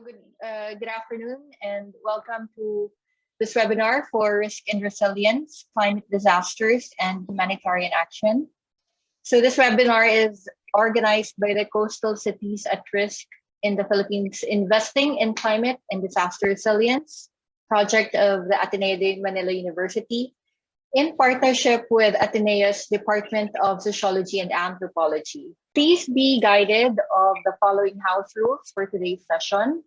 Good afternoon and welcome to this webinar for Risk and Resilience, Climate Disasters, and Humanitarian Action. So this webinar is organized by the Coastal Cities at Risk in the Philippines Investing in Climate and Disaster Resilience project of the Ateneo de Manila University in partnership with Ateneo's Department of Sociology and Anthropology. Please be guided of the following house rules for today's session.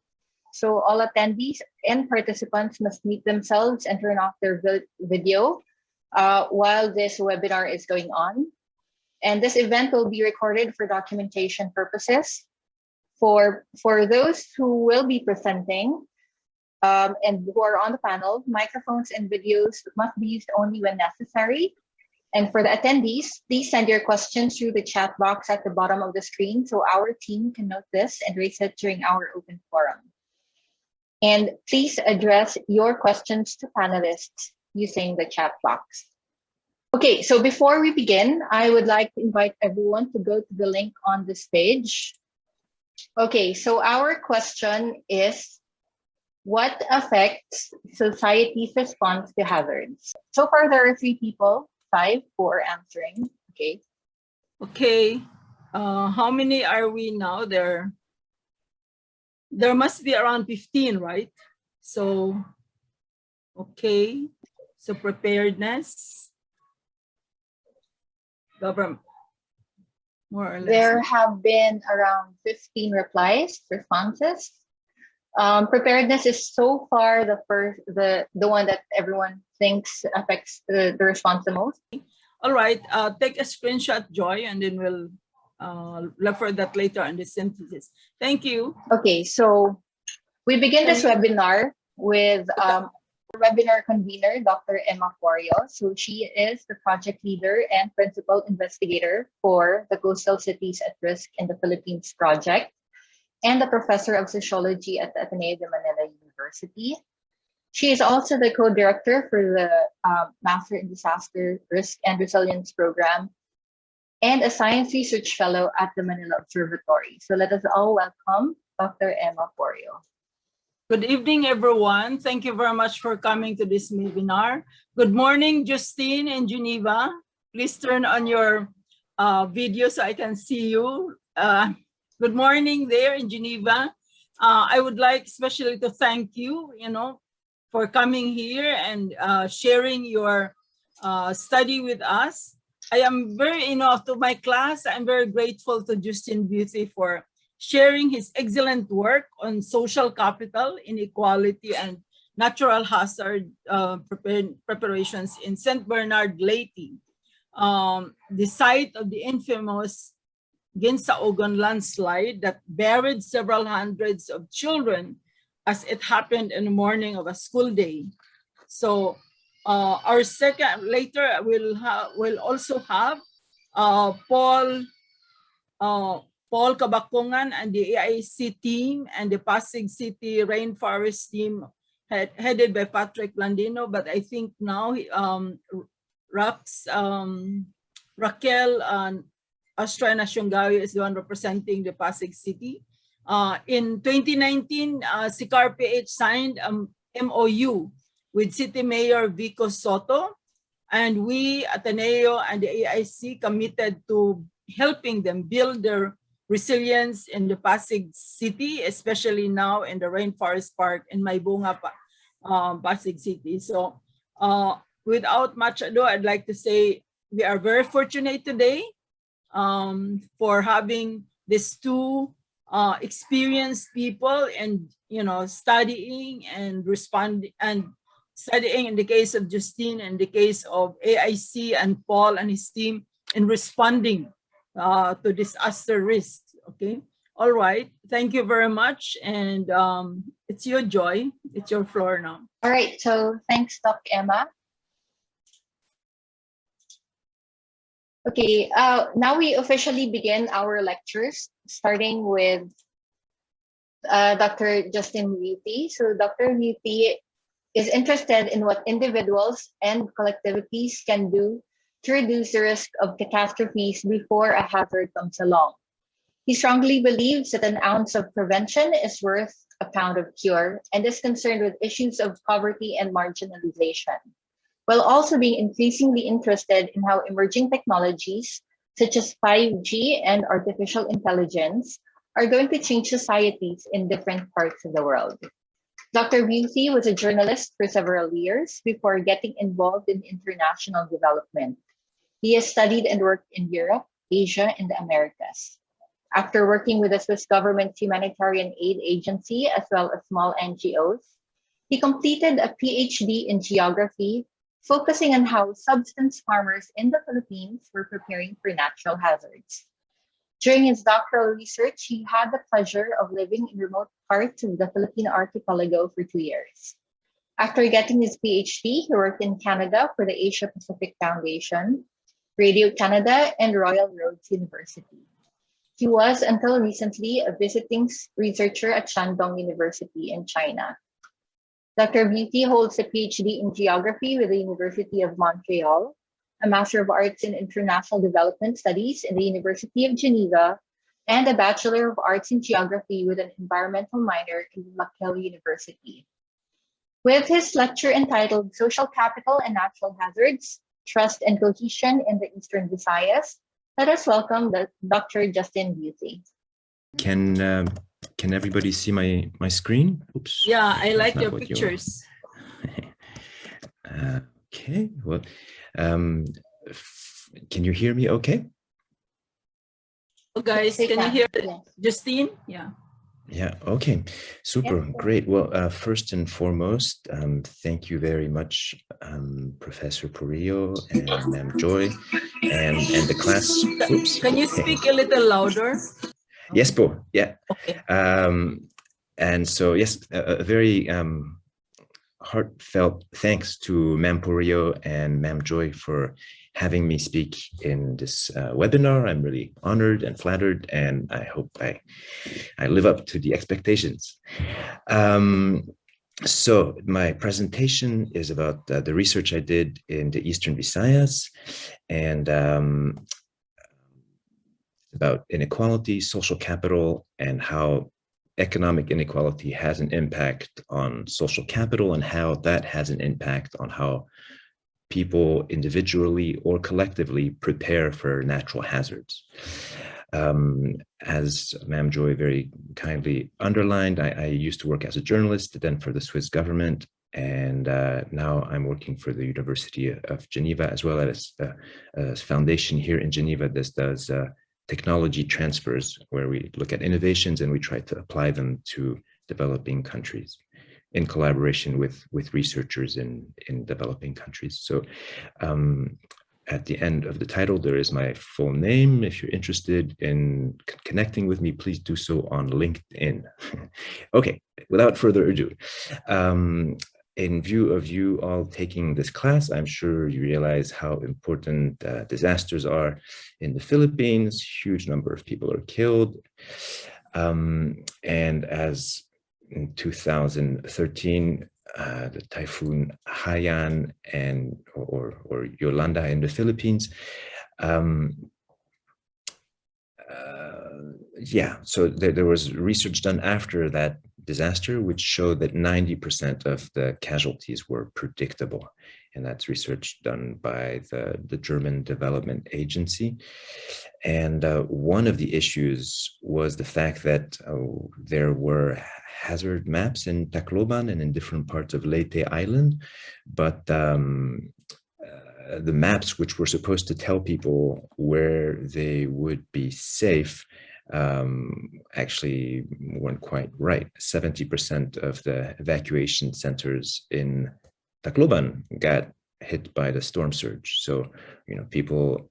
So all attendees and participants must mute themselves and turn off their video while this webinar is going on. And this event will be recorded for documentation purposes. For those who will be presenting and who are on the panel, microphones and videos must be used only when necessary. And for the attendees, please send your questions through the chat box at the bottom of the screen so our team can note this and raise it during our open forum. And please address your questions to panelists using the chat box. Okay, so before we begin, I would like to invite everyone to go to the link on this page. Okay, so our question is, what affects society's response to hazards? So far, there are 3 people. 5 for answering. Okay. Okay. How many are we now? There must be around 15, right? So, okay. So preparedness. Government. More or less. There have been around 15 responses. Preparedness is so far the one that everyone thinks affects the response the most. All right, take a screenshot, Joy, and then we'll look for that later on the synthesis. Thank you. Okay, so we begin this webinar with webinar convener, Dr. Emma Porio. So she is the project leader and principal investigator for the Coastal Cities at Risk in the Philippines project, and the professor of sociology at the Ateneo de Manila University. She is also the co-director for the Master in Disaster Risk and Resilience program and a science research fellow at the Manila Observatory. So let us all welcome Dr. Emma Porio. Good evening, everyone. Thank you very much for coming to this webinar. Good morning, Justine in Geneva. Please turn on your video so I can see you. Good morning there in Geneva. I would like especially to thank you, for coming here and sharing your study with us. I am very, to my class, I'm very grateful to Justin Veuthey for sharing his excellent work on social capital, inequality, and natural hazard preparations in St. Bernard Leyte, the site of the infamous Ginsaogon landslide that buried several hundreds of children as it happened in the morning of a school day. So our second later we'll also have Paul Cabacungan and the AIC team and the Pasig City Rainforest team headed by Patrick Landino, but I think now Raquel and Astra Nasyongawi is the one representing the Pasig City. In 2019, CCAR-PH signed MOU with City Mayor Vico Soto, and we, Ateneo and the AIC, committed to helping them build their resilience in the Pasig City, especially now in the Rainforest Park in Maybunga, Pasig City. So without much ado, I'd like to say we are very fortunate today for having these 2 experienced people and studying and responding and studying in the case of Justine and the case of AIC and Paul and his team in responding to disaster risk. Okay, all right, thank you very much, and it's your Joy, it's your floor now. All right, so thanks, Doc Emma. Okay, now we officially begin our lectures, starting with Dr. Justin Veuthey. So Dr. Veuthey is interested in what individuals and collectivities can do to reduce the risk of catastrophes before a hazard comes along. He strongly believes that an ounce of prevention is worth a pound of cure and is concerned with issues of poverty and marginalization, while also being increasingly interested in how emerging technologies such as 5G and artificial intelligence are going to change societies in different parts of the world. Dr. Veuthey was a journalist for several years before getting involved in international development. He has studied and worked in Europe, Asia, and the Americas. After working with the Swiss government's humanitarian aid agency as well as small NGOs, he completed a PhD in geography, focusing on how subsistence farmers in the Philippines were preparing for natural hazards. During his doctoral research, he had the pleasure of living in remote parts of the Philippine archipelago for 2 years. After getting his PhD, he worked in Canada for the Asia Pacific Foundation, Radio Canada, and Royal Roads University. He was, until recently, a visiting researcher at Shandong University in China. Dr. Veuthey holds a PhD in geography with the University of Montreal, a Master of Arts in International Development Studies in the University of Geneva, and a Bachelor of Arts in Geography with an environmental minor in McGill University. With his lecture entitled Social Capital and Natural Hazards, Trust and Cohesion in the Eastern Visayas, let us welcome Dr. Justin Veuthey. Can everybody see my screen? Oops. Yeah, I like your pictures. Okay, well, can you hear me okay? Oh, guys, can you hear Justine? Yeah. Yeah, okay, super, great. Well, first and foremost, thank you very much, Professor Purillo and Ma'am Joy and the class. Oops. Can you speak a little louder? Yes, Po, yeah. Okay. And so, yes, a very heartfelt thanks to Ma'am Purillo and Ma'am Joy for having me speak in this webinar. I'm really honored and flattered, and I hope I live up to the expectations. So my presentation is about the research I did in the Eastern Visayas and about inequality, social capital, and how economic inequality has an impact on social capital and how that has an impact on how people individually or collectively prepare for natural hazards. As Ma'am Joy very kindly underlined, I used to work as a journalist, then for the Swiss government, and now I'm working for the University of Geneva, as well as a foundation here in Geneva that does technology transfers, where we look at innovations and we try to apply them to developing countries in collaboration with researchers in developing countries. So at the end of the title, there is my full name. If you're interested in connecting with me, please do so on LinkedIn. Okay, without further ado, in view of you all taking this class, I'm sure you realize how important disasters are in the Philippines. Huge number of people are killed. And as in 2013, the typhoon Haiyan or Yolanda in the Philippines. Yeah, so there was research done after that disaster, which showed that 90% of the casualties were predictable. And that's research done by the German Development Agency. And one of the issues was the fact that there were hazard maps in Tacloban and in different parts of Leyte Island, but the maps which were supposed to tell people where they would be safe actually weren't quite right. 70% of the evacuation centers in Tacloban got hit by the storm surge. So, you know, people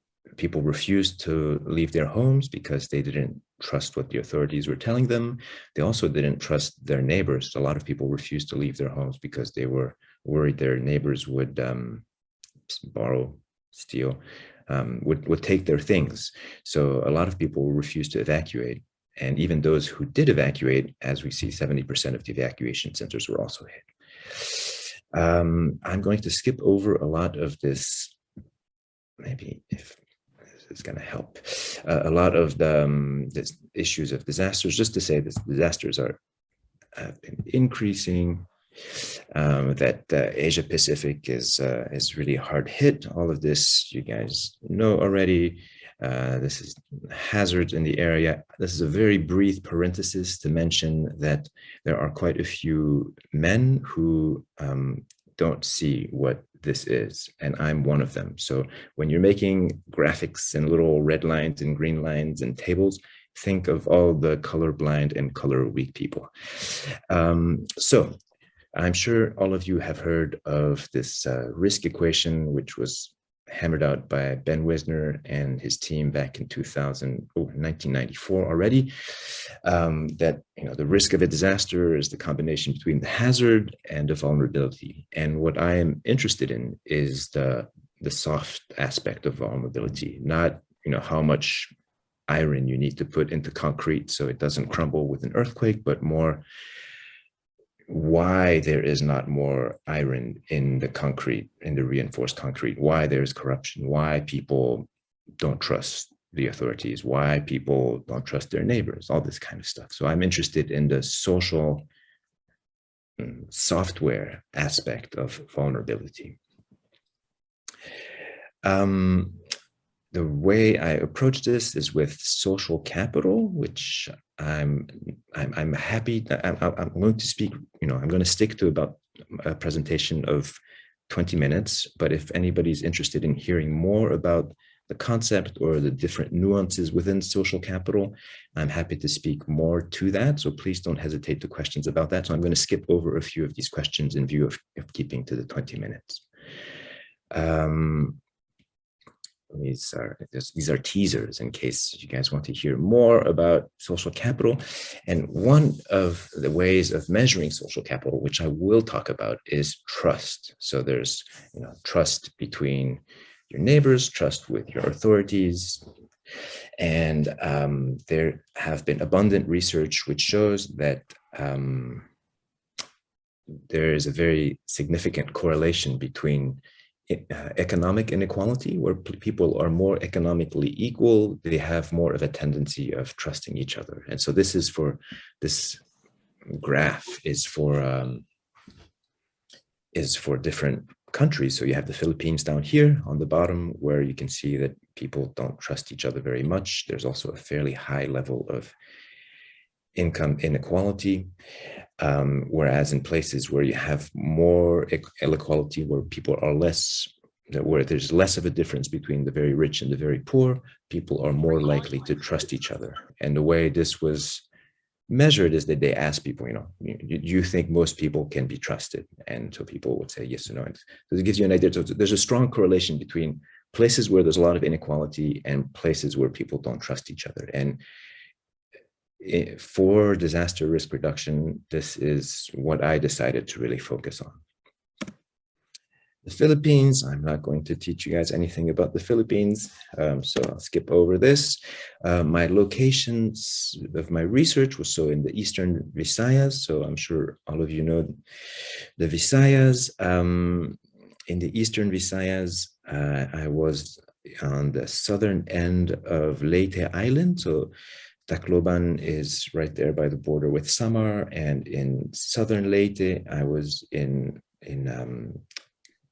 refused to leave their homes because they didn't trust what the authorities were telling them. They also didn't trust their neighbors. A lot of people refused to leave their homes because they were worried their neighbors would borrow, steal, would take their things. So a lot of people refused to evacuate. And even those who did evacuate, as we see, 70% of the evacuation centers were also hit. I'm going to skip over a lot of this. Maybe if is going to help. A lot of the issues of disasters, just to say this, disasters have been increasing, that Asia Pacific is really hard hit. All of this you guys know already. This is hazards in the area. This is a very brief parenthesis to mention that there are quite a few men who don't see what this is, and I'm one of them. So when you're making graphics and little red lines and green lines and tables, think of all the colorblind and color weak people. So I'm sure all of you have heard of this risk equation, which was hammered out by Ben Wisner and his team back in 1994 already, that the risk of a disaster is the combination between the hazard and the vulnerability. And what I am interested in is the soft aspect of vulnerability, not how much iron you need to put into concrete so it doesn't crumble with an earthquake, but more why there is not more iron in the concrete, in the reinforced concrete, why there's corruption, why people don't trust the authorities, why people don't trust their neighbors, all this kind of stuff. So I'm interested in the social software aspect of vulnerability. The way I approach this is with social capital, which I'm happy that I'm going to speak, I'm going to stick to about a presentation of 20 minutes, but if anybody's interested in hearing more about the concept or the different nuances within social capital, I'm happy to speak more to that. So please don't hesitate to questions about that. So I'm going to skip over a few of these questions in view of keeping to the 20 minutes. These are teasers in case you guys want to hear more about social capital. And one of the ways of measuring social capital, which I will talk about, is trust. So there's trust between your neighbors, trust with your authorities. And there have been abundant research which shows that there is a very significant correlation between economic inequality, where people are more economically equal, they have more of a tendency of trusting each other. And so this graph is for different countries. So you have the Philippines down here on the bottom, where you can see that people don't trust each other very much. There's also a fairly high level of income inequality. Whereas in places where you have more inequality, where people are where there's less of a difference between the very rich and the very poor, people are more likely to trust each other. And the way this was measured is that they asked people, do you think most people can be trusted? And so people would say yes or no. So it gives you an idea. So there's a strong correlation between places where there's a lot of inequality and places where people don't trust each other. And for disaster risk reduction, this is what I decided to really focus on. The Philippines, I'm not going to teach you guys anything about the Philippines, so I'll skip over this. My locations of my research was in the Eastern Visayas, so I'm sure all of you know the Visayas. In the Eastern Visayas, I was on the southern end of Leyte Island, so Tacloban is right there by the border with Samar, and in southern Leyte, I was in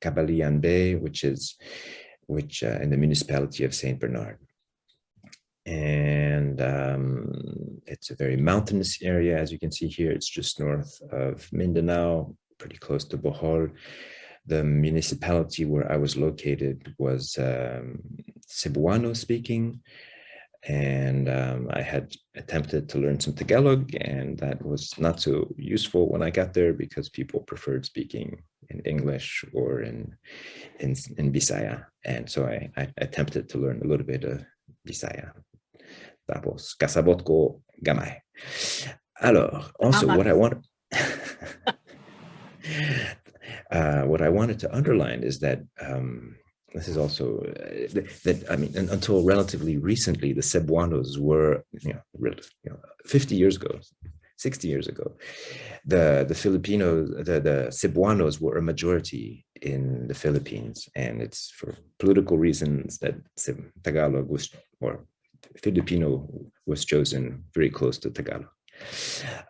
Cabacungan Bay, which in the municipality of Saint Bernard. And it's a very mountainous area, as you can see here. It's just north of Mindanao, pretty close to Bohol. The municipality where I was located was Cebuano speaking. And I had attempted to learn some Tagalog, and that was not so useful when I got there because people preferred speaking in English or in Visaya. And so I attempted to learn a little bit of Visaya. Tapos, kasabot ko gamay. Alors, also what I wanted to underline is that this is also until relatively recently, the Cebuanos were, 50 years ago, 60 years ago. The Filipinos, the Cebuanos were a majority in the Philippines, and it's for political reasons that Tagalog was, or Filipino was chosen very close to Tagalog.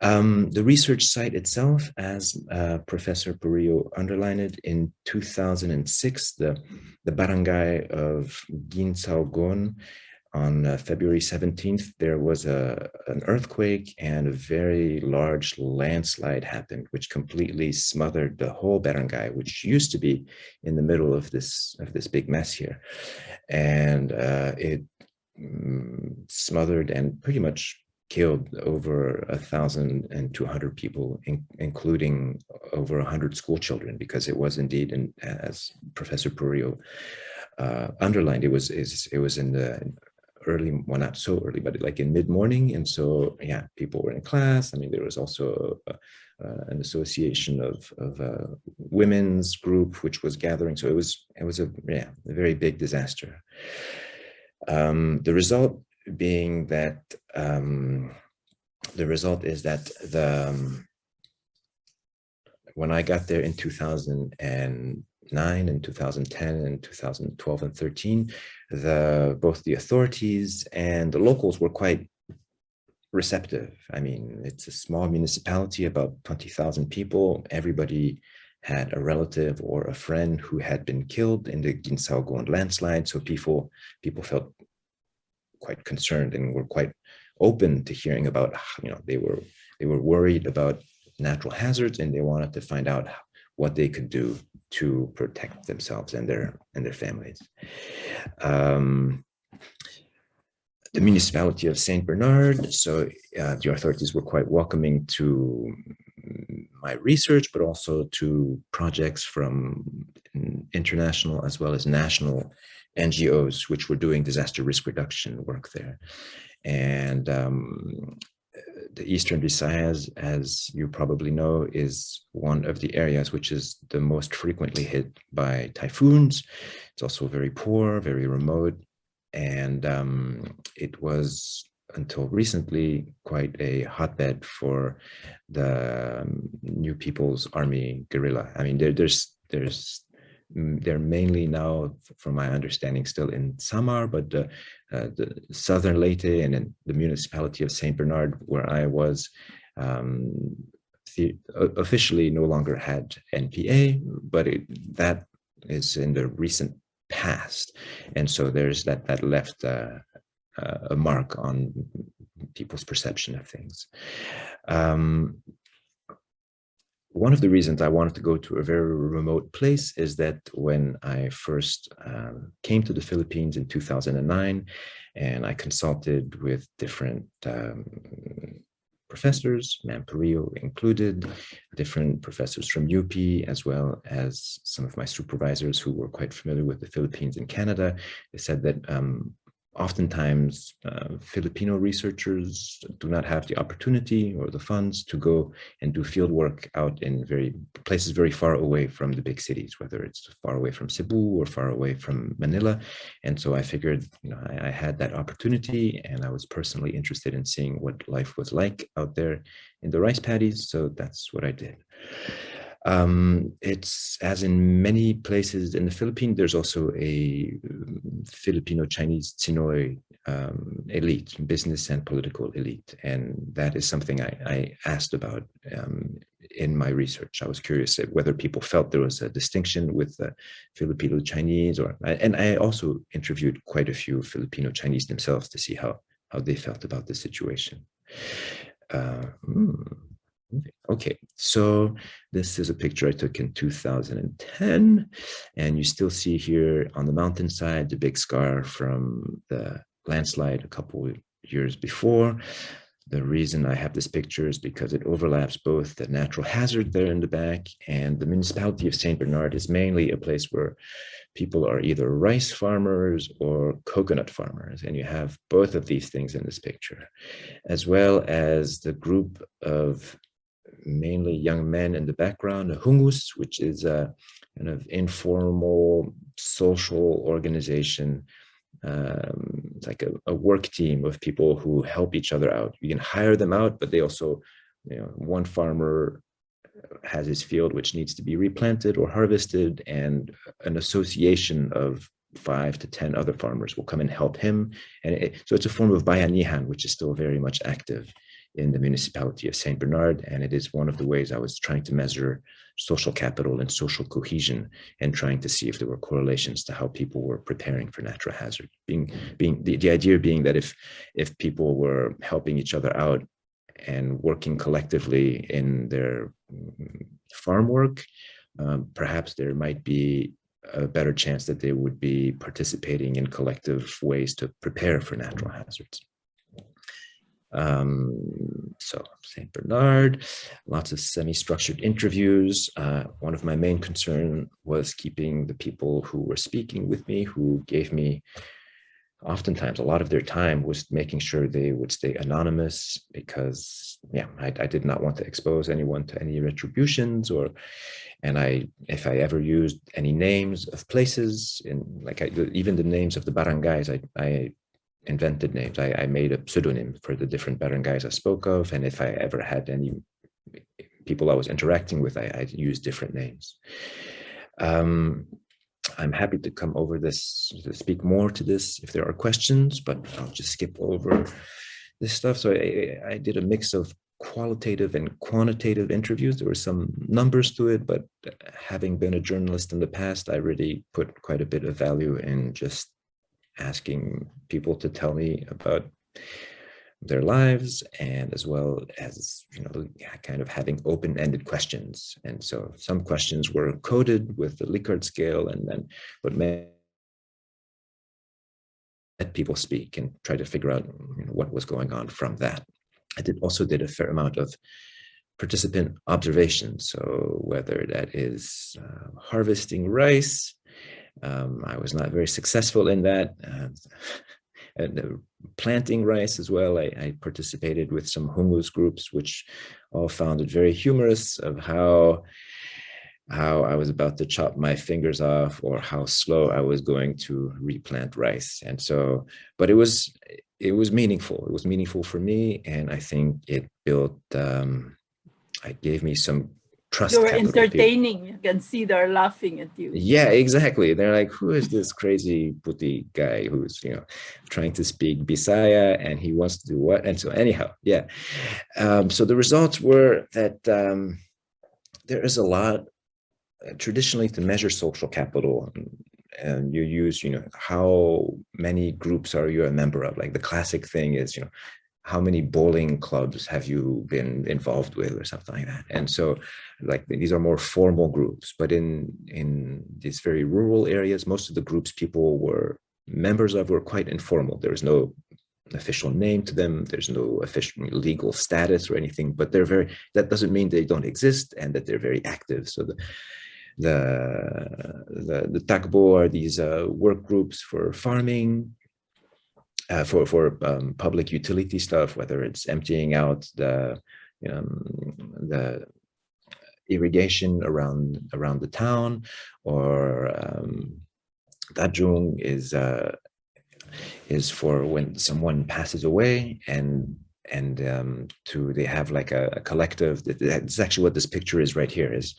The research site itself, as Professor Purillo underlined, in 2006, the barangay of Ginsaogon, on February 17th, there was an earthquake and a very large landslide happened, which completely smothered the whole barangay, which used to be in the middle of this big mess here. And it smothered and pretty much killed over 1,200 people, including over 100 school children, because it was indeed, and as Professor Purillo underlined, it was in the early, well, not so early, but like in mid-morning. And so, yeah, people were in class. I mean, there was also an association of women's group, which was gathering. So it was a very big disaster. The result being that, the result is that when I got there in 2009 and 2010 and 2012 and 13, both the authorities and the locals were quite receptive. I mean, it's a small municipality, about 20,000 people. Everybody had a relative or a friend who had been killed in the Ginsaogon landslide. So people felt quite concerned and were quite open to hearing about, they were worried about natural hazards, and they wanted to find out what they could do to protect themselves and their families. The municipality of Saint Bernard, so the authorities were quite welcoming to my research, but also to projects from international as well as national NGOs, which were doing disaster risk reduction work there. And the Eastern Visayas, as you probably know, is one of the areas which is the most frequently hit by typhoons. It's also very poor, very remote, and it was until recently quite a hotbed for the New People's Army guerrilla. I mean, they're mainly now, from my understanding, still in Samar, but the southern Leyte and in the municipality of Saint Bernard, where I was, officially no longer had NPA, but that is in the recent past, and so there's that left a mark on people's perception of things. One of the reasons I wanted to go to a very remote place is that when I first came to the Philippines in 2009, and I consulted with different professors, Ma'am Purillo included, different professors from UP, as well as some of my supervisors who were quite familiar with the Philippines and Canada, they said that oftentimes Filipino researchers do not have the opportunity or the funds to go and do field work out in places very far away from the big cities, whether it's far away from Cebu or far away from Manila. And so I figured, I had that opportunity, and I was personally interested in seeing what life was like out there in the rice paddies. So that's what I did. It's, as in many places in the Philippines, there's also a Filipino-Chinese Tsinoy elite, business and political elite. And that is something I asked about in my research. I was curious whether people felt there was a distinction with Filipino-Chinese, and I also interviewed quite a few Filipino-Chinese themselves to see how they felt about the situation. Okay, so this is a picture I took in 2010, and you still see here on the mountainside the big scar from the landslide a couple of years before. The reason I have this picture is because it overlaps both the natural hazard there in the back, and the municipality of Saint Bernard is mainly a place where people are either rice farmers or coconut farmers, and you have both of these things in this picture, as well as the group of mainly young men in the background, a hungus, which is a kind of informal social organization. It's like a work team of people who help each other out. You can hire them out, but they also one farmer has his field which needs to be replanted or harvested, and an association of 5 to 10 other farmers will come and help him. And so it's a form of bayanihan, which is still very much active in the municipality of St. Bernard. And it is one of the ways I was trying to measure social capital and social cohesion, and trying to see if there were correlations to how people were preparing for natural hazard. The idea being that if people were helping each other out and working collectively in their farm work, perhaps there might be a better chance that they would be participating in collective ways to prepare for natural hazards. So St. Bernard, lots of semi-structured interviews. One of my main concern was keeping the people who were speaking with me, who gave me oftentimes a lot of their time, was making sure they would stay anonymous, because I did not want to expose anyone to any retributions, and if I ever used any names of places, even the names of the barangays, I invented names. I made a pseudonym for the different barangays I spoke of, and if I ever had any people I was interacting with, I used different names. I'm happy to come over this, to speak more to this if there are questions, but I'll just skip over this stuff. So I did a mix of qualitative and quantitative interviews. There were some numbers to it, but having been a journalist in the past, I really put quite a bit of value in just asking people to tell me about their lives, and as well as, kind of having open-ended questions. And so some questions were coded with the Likert scale, but let people speak and try to figure out what was going on from that. I also did a fair amount of participant observation. So whether that is harvesting rice, I was not very successful in that. And planting rice as well, I participated with some humus groups, which all found it very humorous of how I was about to chop my fingers off, or how slow I was going to replant rice. And so, but it was meaningful. It was meaningful for me, and I think it built. It gave me some trust. You were entertaining. You can see they're laughing at you. Yeah, exactly. They're like, who is this crazy puti guy who's, trying to speak Visaya, and he wants to do what? And so anyhow, yeah. So the results were that there is a lot traditionally to measure social capital. And you use, how many groups are you a member of? Like the classic thing is, how many bowling clubs have you been involved with, or something like that. And so like these are more formal groups, but in these very rural areas, most of the groups people were members of were quite informal. There was no official name to them. There's no official legal status or anything, but that doesn't mean they don't exist and that they're very active. So the takbo are these work groups for farming, for public utility stuff, whether it's emptying out the irrigation around the town, or dajung is for when someone passes away, and they have like a collective. That's actually what this picture is right here. Is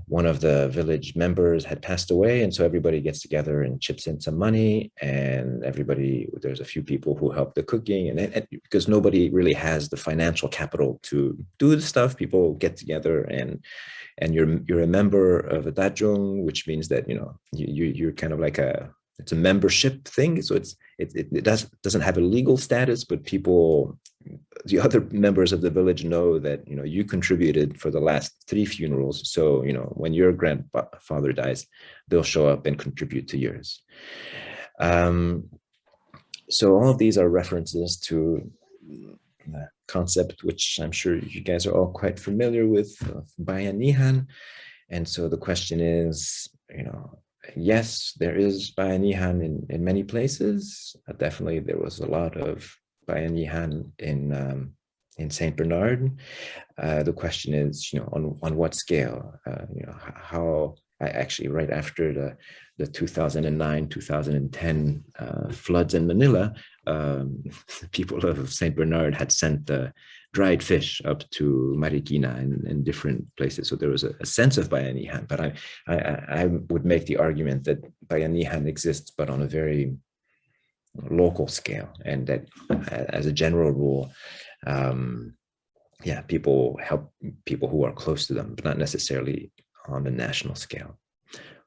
one of the village members had passed away, and so everybody gets together and chips in some money, and there's a few people who help the cooking, and because nobody really has the financial capital to do the stuff, people get together, and you're a member of a dajung, which means that you're kind of like it's a membership thing. So it doesn't have a legal status, but the other members of the village know that you contributed for the last 3 funerals. So when your grandfather dies, they'll show up and contribute to yours. So all of these are references to the concept, which I'm sure you guys are all quite familiar with, bayanihan. And so the question is, yes, there is bayanihan in many places. Definitely, there was a lot of bayanihan in St. Bernard. The question is, on what scale? How actually right after the 2009, 2010 floods in Manila, the people of St. Bernard had sent the dried fish up to Marikina and different places. So there was a sense of bayanihan, but I would make the argument that bayanihan exists, but on a very local scale, and that as a general rule, yeah, people help people who are close to them, but not necessarily on a national scale.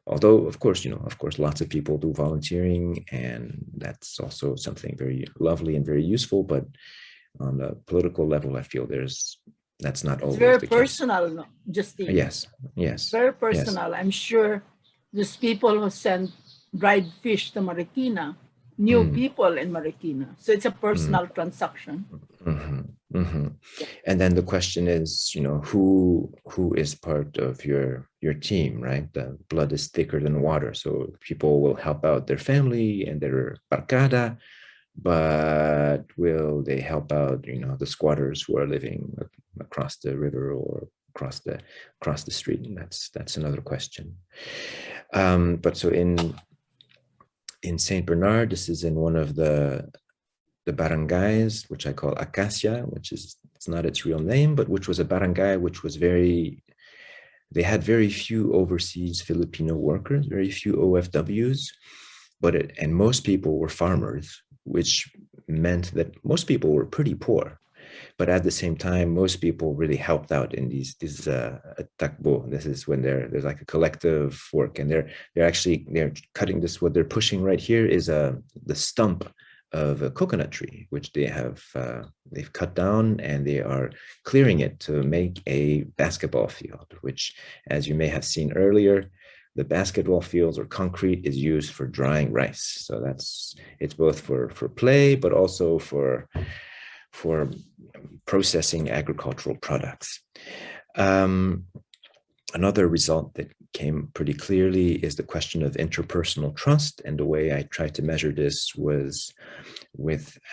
Although, of course, lots of people do volunteering, and that's also something very lovely and very useful. But on the political level, I feel that's not always very the personal, no, Justine. Yes, yes. Very personal. Yes. I'm sure these people who send dried fish to Marikina knew people in Marikina. So it's a personal transaction. And then the question is, who is part of your team, right? The blood is thicker than water. So people will help out their family and their barkada, but will they help out, the squatters who are living across the river or across the street? And that's another question. But so in St. Bernard, this is in one of the barangays, which I call Acacia, it's not its real name, but which was a barangay which was they had very few overseas Filipino workers, very few OFWs, and most people were farmers, which meant that most people were pretty poor. But at the same time, most people really helped out in these takbo. This is when there's like a collective work, and they're cutting this. What they're pushing right here is the stump of a coconut tree, which they've cut down, and they are clearing it to make a basketball field, which, as you may have seen earlier, the basketball fields or concrete is used for drying rice. So it's both for play, but also for processing agricultural products. Another result that came pretty clearly is the question of interpersonal trust. And the way I tried to measure this was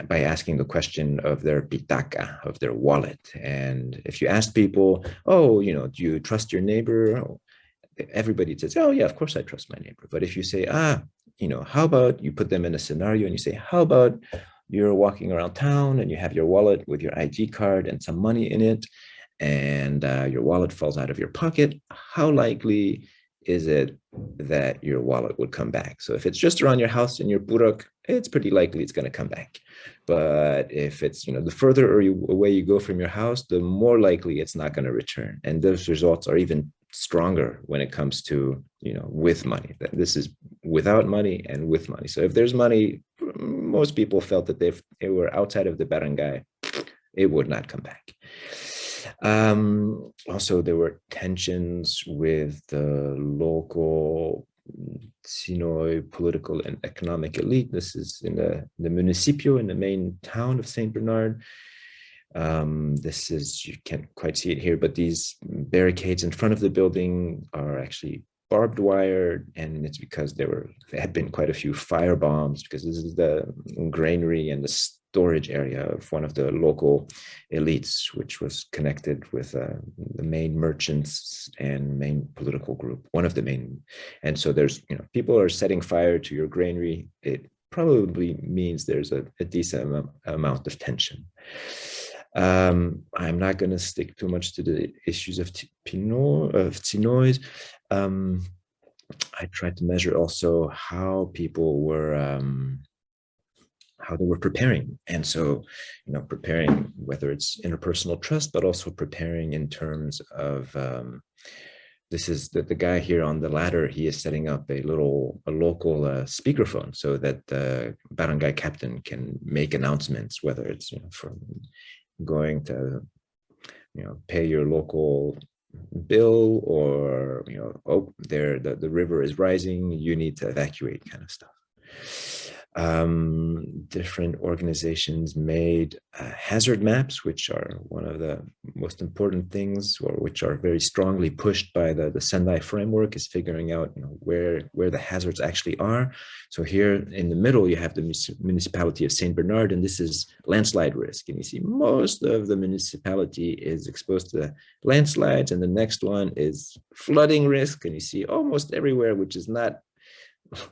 by asking the question of their pitaka, of their wallet. And if you ask people, do you trust your neighbor? Everybody says, oh yeah, of course I trust my neighbor. But if you say, how about you put them in a scenario and you say, how about you're walking around town and you have your wallet with your ID card and some money in it, and your wallet falls out of your pocket, how likely is it that your wallet would come back? So if it's just around your house in your buruk, it's pretty likely it's going to come back. But if it's, the further away you go from your house, the more likely it's not going to return. And those results are even stronger when it comes to, with money. This is without money and with money. So if there's money, most people felt that if they were outside of the barangay, it would not come back. Also, there were tensions with the local Sinoy political and economic elite. This is in the municipio, in the main town of St. Bernard. This is, you can't quite see it here, but these barricades in front of the building are actually barbed wire, and it's because there had been quite a few fire bombs, because this is the granary and the storage area of one of the local elites, which was connected with the main merchants and main political group, one of the main. And so there's, people are setting fire to your granary. It probably means there's a decent amount of tension. I'm not going to stick too much to the issues of Tsinoys. I tried to measure also how people were, how they were preparing. And so, preparing, whether it's interpersonal trust, but also preparing in terms of, this is the guy here on the ladder, he is setting up a local speakerphone so that the barangay captain can make announcements, whether it's, from going to, pay your local bill, or, the river is rising, you need to evacuate, kind of stuff. Different organizations made hazard maps, which are one of the most important things, or which are very strongly pushed by the Sendai framework, is figuring out where the hazards actually are. So here in the middle, you have the municipality of Saint Bernard, and this is landslide risk. And you see most of the municipality is exposed to landslides, and the next one is flooding risk. And you see almost everywhere, which is not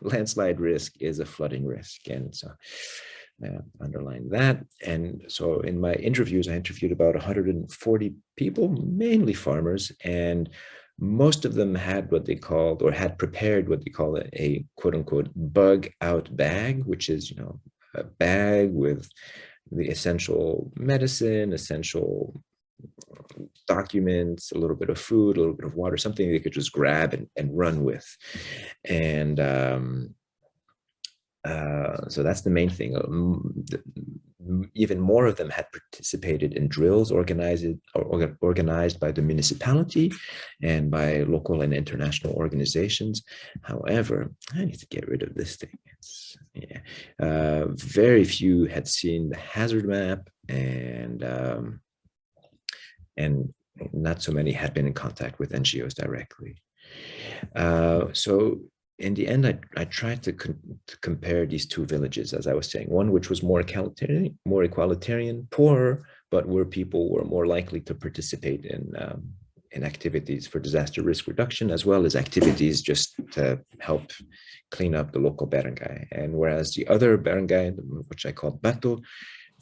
landslide risk, is a flooding risk. And so underline that. And so in my interviews, I interviewed about 140 people, mainly farmers, and most of them had what they called, or had prepared what they call a quote unquote bug out bag, which is, a bag with the essential medicine, essential documents, a little bit of food, a little bit of water, something they could just grab and run with. And so that's the main thing. Even more of them had participated in drills organized by the municipality and by local and international organizations. However, I need to get rid of this thing. Very few had seen the hazard map, and not so many had been in contact with NGOs directly. So in the end, I tried to compare these two villages, as I was saying, one which was more equalitarian, poorer, but where people were more likely to participate in activities for disaster risk reduction, as well as activities just to help clean up the local barangay. And whereas the other barangay, which I called Bato,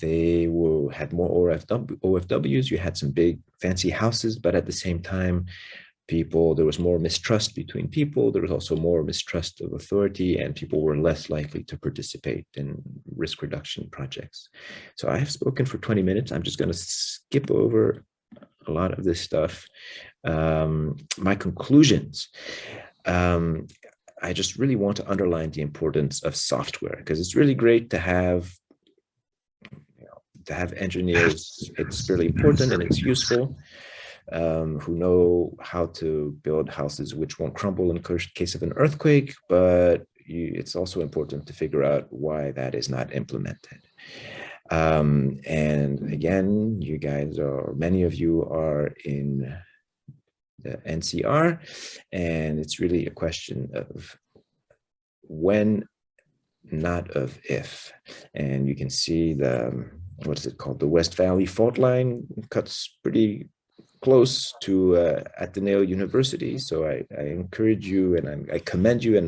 they had more OFWs. You had some big fancy houses, but at the same time, there was more mistrust between people. There was also more mistrust of authority, and people were less likely to participate in risk reduction projects. So I have spoken for 20 minutes. I'm just going to skip over a lot of this stuff. My conclusions. I just really want to underline the importance of software, because it's really great to have engineers. It's really important and it's useful, who know how to build houses which won't crumble in case of an earthquake, but it's also important to figure out why that is not implemented. And again, many of you are in the NCR, and it's really a question of when, not of if. And you can see what is it called? The West Valley fault line cuts pretty close to Ateneo University. So I encourage you, and I commend you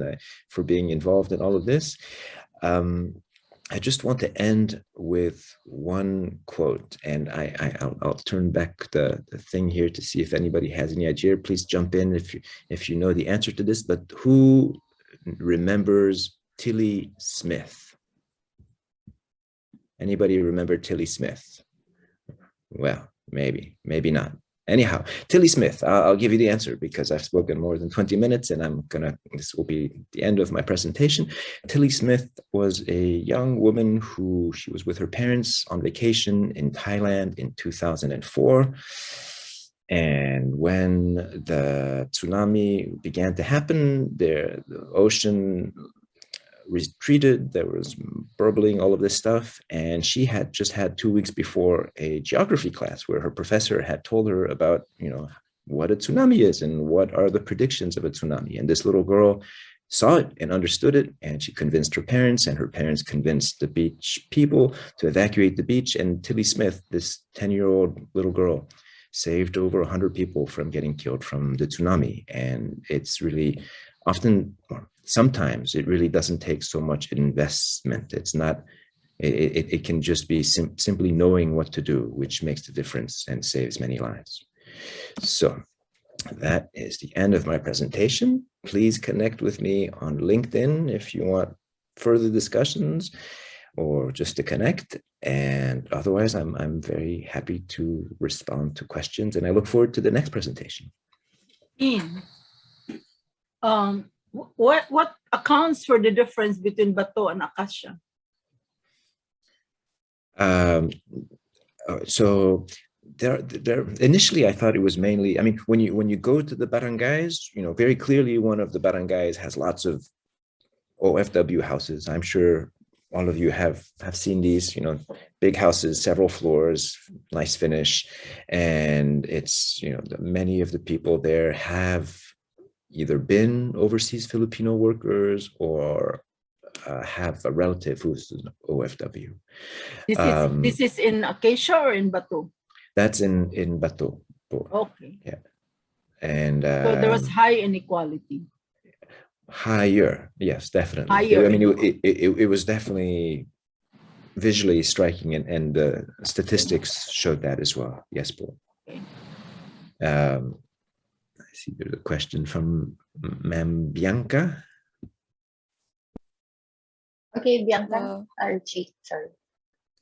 for being involved in all of this. I just want to end with one quote, and I'll turn back the thing here to see if anybody has any idea. Please jump in if you know the answer to this. But who remembers Tilly Smith? Anybody remember Tilly Smith? Well, maybe not. Anyhow, Tilly Smith, I'll give you the answer because I've spoken more than 20 minutes and this will be the end of my presentation. Tilly Smith was a young woman she was with her parents on vacation in Thailand in 2004. And when the tsunami began to happen, the ocean retreated, there was burbling, all of this stuff, and she had just had 2 weeks before a geography class where her professor had told her about what a tsunami is and what are the predictions of a tsunami. And this little girl saw it and understood it, and she convinced her parents, and her parents convinced the beach people to evacuate the beach. And Tilly Smith, this 10-year-old little girl, saved over 100 people from getting killed from the tsunami. And it's really sometimes it really doesn't take so much investment. It can just be simply knowing what to do, which makes the difference and saves many lives. So that is the end of my presentation. Please connect with me on LinkedIn if you want further discussions or just to connect. And otherwise, I'm very happy to respond to questions, and I look forward to the next presentation. What accounts for the difference between Bato and Acacia? So there initially I thought it was mainly, when you go to the barangays, very clearly one of the barangays has lots of OFW houses. I'm sure all of you have seen these, big houses, several floors, nice finish. And it's, many of the people there have either been overseas Filipino workers or have a relative who's an OFW. This is in Acacia or in Batu? That's in Batu. Okay. Yeah. And so there was high inequality. Higher, yes, definitely. Higher. I mean, it was definitely visually striking, and the statistics showed that as well. Yes, Paul. Okay. I see there's a question from Ma'am Bianca. Okay, Bianca. Sorry.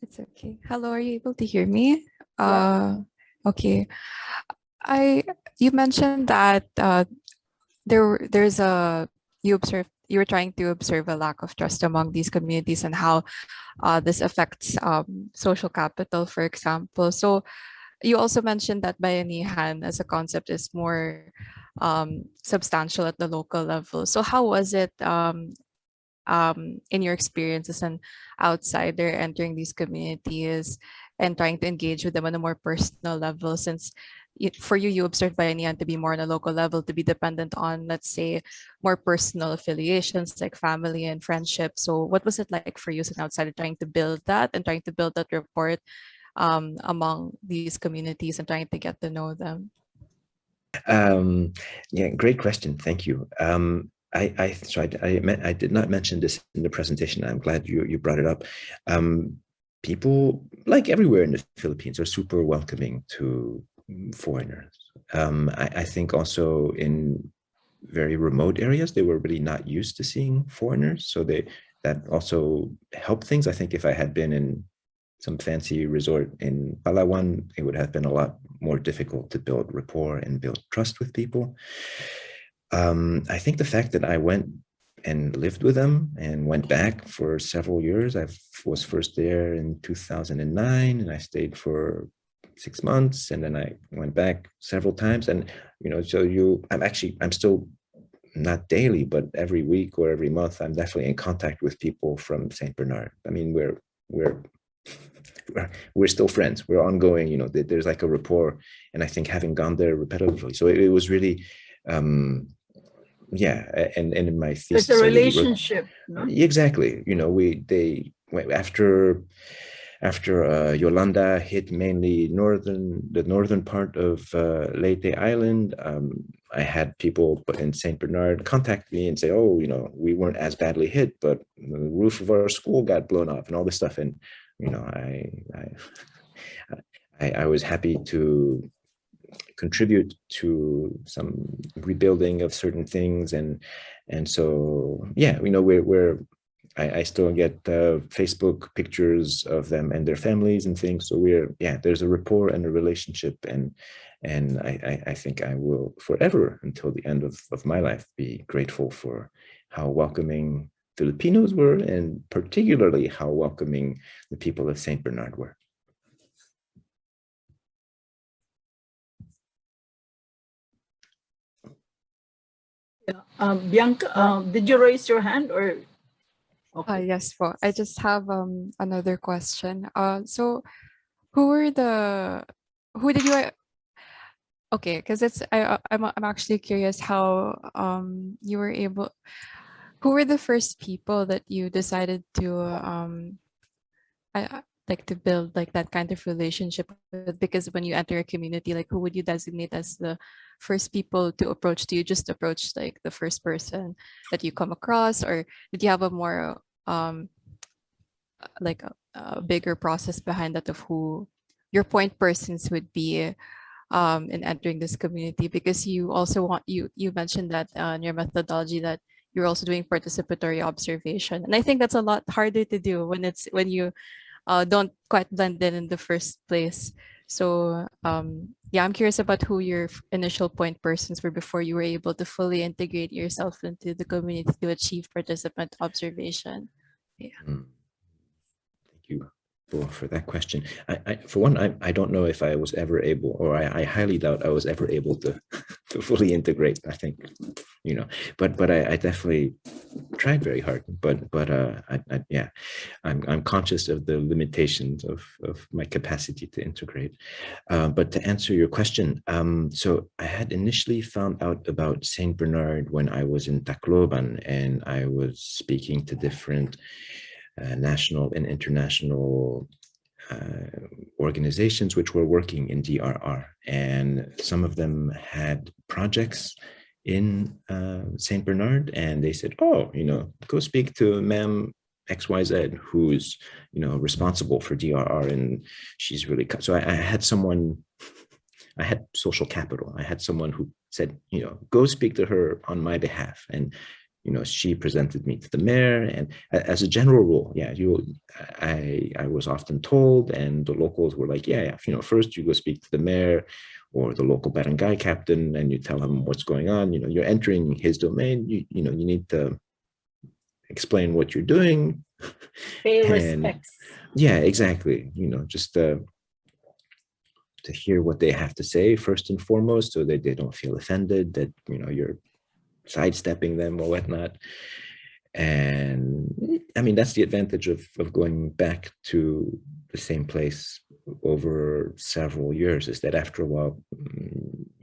It's okay. Hello, are you able to hear me? Okay. You mentioned that you were trying to observe a lack of trust among these communities and how this affects social capital, for example. So you also mentioned that bayanihan as a concept is more substantial at the local level. So how was it in your experience as an outsider entering these communities and trying to engage with them on a more personal level, since for you observed bayanihan to be more on a local level, to be dependent on, let's say, more personal affiliations like family and friendship. So what was it like for you as an outsider trying to build that rapport among these communities and trying to get to know them? Yeah, great question. Thank you. I did not mention this in the presentation. I'm glad you brought it up. People, like everywhere in the Philippines, are super welcoming to foreigners. I think also in very remote areas, they were really not used to seeing foreigners. So that also helped things. I think if I had been in some fancy resort in Palawan, it would have been a lot more difficult to build rapport and build trust with people. I think the fact that I went and lived with them and went back for several years. I was first there in 2009 and I stayed for 6 months, and then I went back several times. And, I'm still not daily, but every week or every month, I'm definitely in contact with people from St. Bernard. I mean, we're still friends. We're ongoing, there's like a rapport. And I think having gone there repetitively, so it was really, yeah. And in my thesis, it's a relationship, no? Exactly. They went after Yolanda hit mainly the northern part of Leyte Island. I had people in St. Bernard contact me and say, oh, we weren't as badly hit, but the roof of our school got blown off and all this stuff. And, I was happy to contribute to some rebuilding of certain things. And so, yeah, I still get Facebook pictures of them and their families and things. So there's a rapport and a relationship, and I think I will forever, until the end of my life, be grateful for how welcoming Filipinos were, and particularly how welcoming the people of St. Bernard were. Yeah. Bianca, did you raise your hand or? Okay. Yes, po. I just have another question. So who did you okay, because I'm actually curious how you were able, who were the first people that you decided to like to build like that kind of relationship with? Because when you enter a community, like, who would you designate as the first people to approach? Do you just approach like the first person that you come across, or did you have a more like a bigger process behind that of who your point persons would be in entering this community? Because you also you mentioned that in your methodology that you're also doing participatory observation, and I think that's a lot harder to do when you don't quite blend in the first place. So yeah, I'm curious about who your initial point persons were before you were able to fully integrate yourself into the community to achieve participant observation. Yeah. Thank you for that question. For one, I don't know if I was ever able, or I highly doubt I was ever able to to fully integrate, I think, but I definitely tried very hard, but yeah, I'm conscious of the limitations of my capacity to integrate. But to answer your question, so I had initially found out about Saint Bernard when I was in Tacloban, and I was speaking to different national and international organizations which were working in DRR, and some of them had projects in Saint Bernard, and they said, oh, go speak to Ma'am XYZ, who's responsible for DRR, and she's really so I had someone, I had social capital. I had someone who said, go speak to her on my behalf, and she presented me to the mayor. And as a general rule, yeah, I was often told, and the locals were like, yeah, first you go speak to the mayor or the local barangay captain, and you tell him what's going on. You're entering his domain. You need to explain what you're doing. Pay and respects. yeah, exactly. Just to hear what they have to say first and foremost, so that they don't feel offended that you're sidestepping them or whatnot. And I mean, that's the advantage of going back to the same place over several years, is that after a while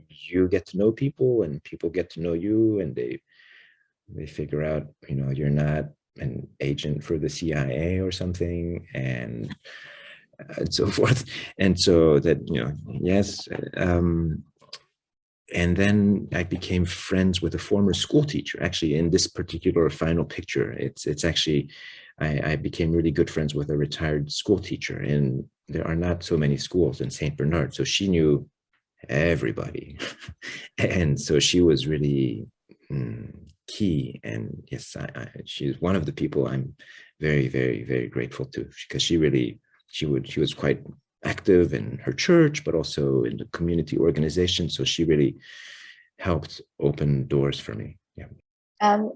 you get to know people, and people get to know you, and they figure out you're not an agent for the CIA or something, and so forth. And so that yes. And then I became friends with a former school teacher. Actually, in this particular final picture, it's actually, I became really good friends with a retired school teacher, and there are not so many schools in Saint Bernard, so she knew everybody. And so she was really key. And yes, she's one of the people I'm very, very, very grateful to, because she was quite active in her church, but also in the community organization. So she really helped open doors for me. Yeah.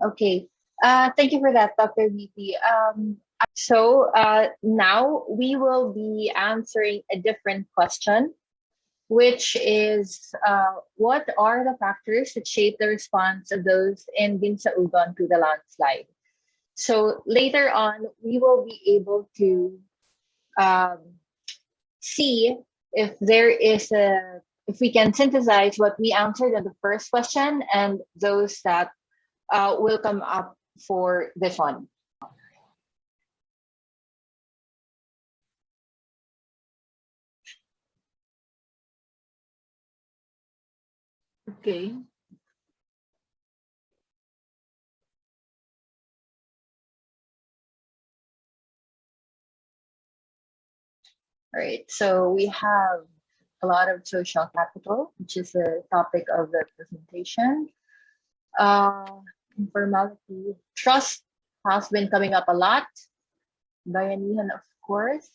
Okay. Thank you for that, Dr. Veuthey. So now we will be answering a different question, which is what are the factors that shape the response of those in Vinsaugon to the landslide? So later on, we will be able to see if if we can synthesize what we answered in the first question and those that will come up for this one. Okay. All right, so we have a lot of social capital, which is the topic of the presentation. Informality, trust has been coming up a lot. Bayanihan, of course.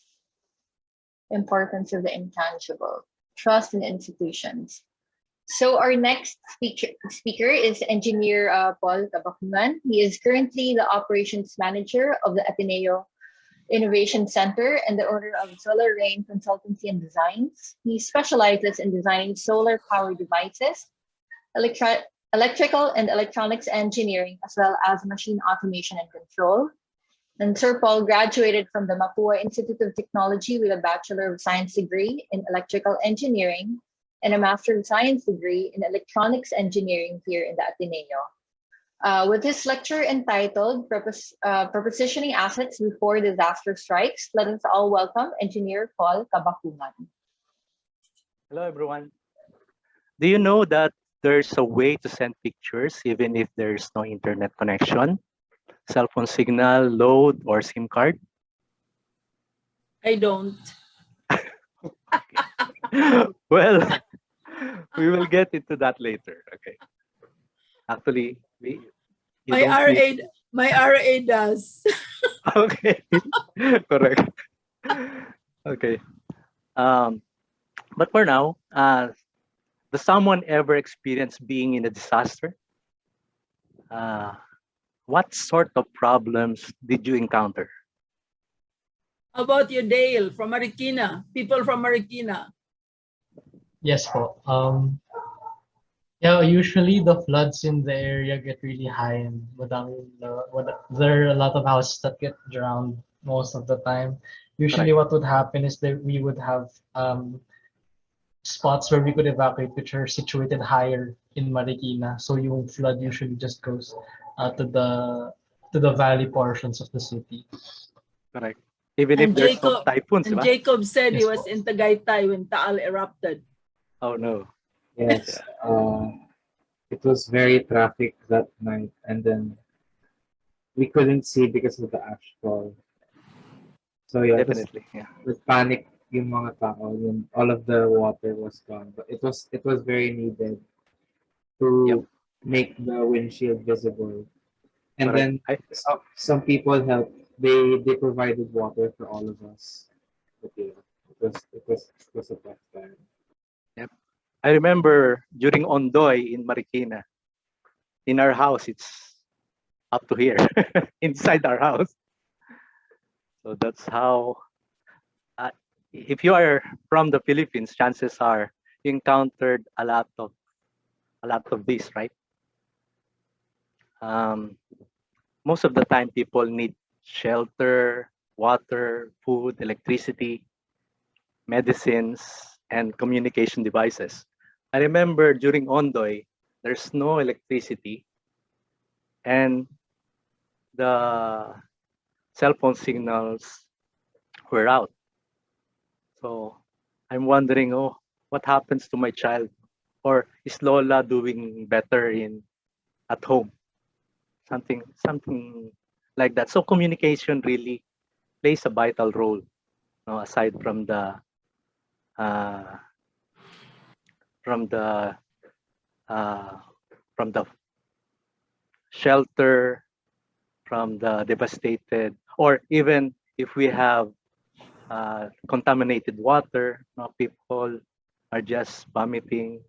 Importance of the intangible, trust in institutions. So our next speaker is Engineer Paul Cabacungan. He is currently the operations manager of the Ateneo Innovation Center and the owner of Solar Rain Consultancy and Designs. He specializes in designing solar power devices, electrical and electronics engineering, as well as machine automation and control. And Sir Paul graduated from the Mapua Institute of Technology with a Bachelor of Science degree in Electrical Engineering and a Master of Science degree in Electronics Engineering here in the Ateneo. With this lecture entitled Prepositioning Assets Before Disaster Strikes, let us all welcome Engineer Paul Cabacungan. Hello, everyone. Do you know that there's a way to send pictures even if there's no internet connection, cell phone signal, load, or SIM card? I don't. Well, we will get into that later. Okay. Actually, my RA does. Okay. Correct. Okay. But for now, does someone ever experience being in a disaster? What sort of problems did you encounter? How about you, Dale, from Marikina? People from Marikina. Yes po. Yeah, usually the floods in the area get really high and there are a lot of houses that get drowned most of the time. Usually Correct. what would happen is that we would have spots where we could evacuate which are situated higher in Marikina. So yung flood Yeah. usually just goes to the valley portions of the city. Correct. Even if And there's no typhoons, And diba? Jacob said he Yes was po. in Tagaytay when Taal erupted. Oh no. Yes, it was very traffic that night, and then we couldn't see because of the ashfall. So yeah, Definitely. Yeah. it panic yung mga tao, yung all of the water was gone. But it was very needed Yep. to make the windshield visible. And Correct. then some people helped. They provided water for all of us. But yeah, it was a tough time. Yep. I remember during Ondoy in Marikina, in our house, it's up to here, inside our house. So that's how, if you are from the Philippines, chances are you encountered a lot of this, right? Most of the time, people need shelter, water, food, electricity, medicines, and communication devices. I remember during Ondoy, there's no electricity, and the cell phone signals were out. So I'm wondering, oh, what happens to my child? Or is Lola doing better at home? Something like that. So communication really plays a vital role, aside from uh, from the uh, from the shelter, from the devastated, or even if we have contaminated water, people are just vomiting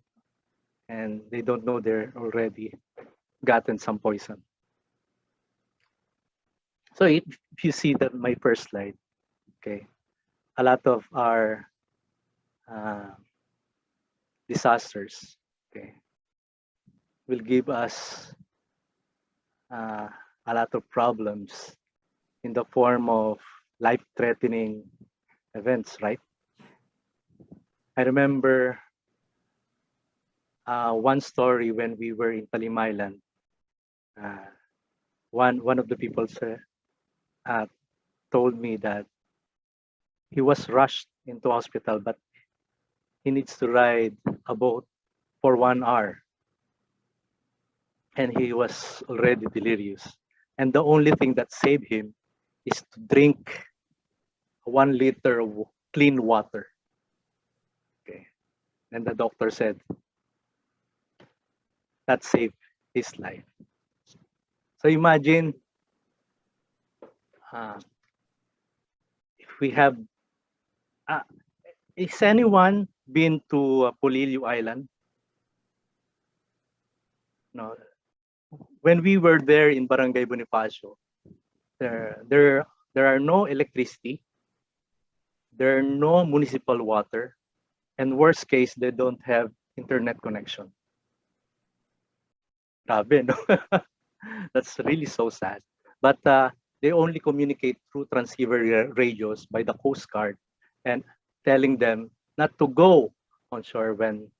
and they don't know they're already gotten some poison. So if you see that my first slide, okay, a lot of our disasters, okay, will give us a lot of problems in the form of life-threatening events, right? I remember one story when we were in Talimailan. One of the people told me that he was rushed into hospital, but he needs to ride a boat for 1 hour, and he was already delirious. And the only thing that saved him is to drink 1 liter of clean water. Okay, and the doctor said that saved his life. So imagine if we have. Is anyone been to Polillo Island? No. When we were there in Barangay Bonifacio, there are no electricity, there are no municipal water, and worst case, they don't have internet connection. Grabe, no? That's really so sad. But they only communicate through transceiver radios by the Coast Guard and telling them not to go on shore when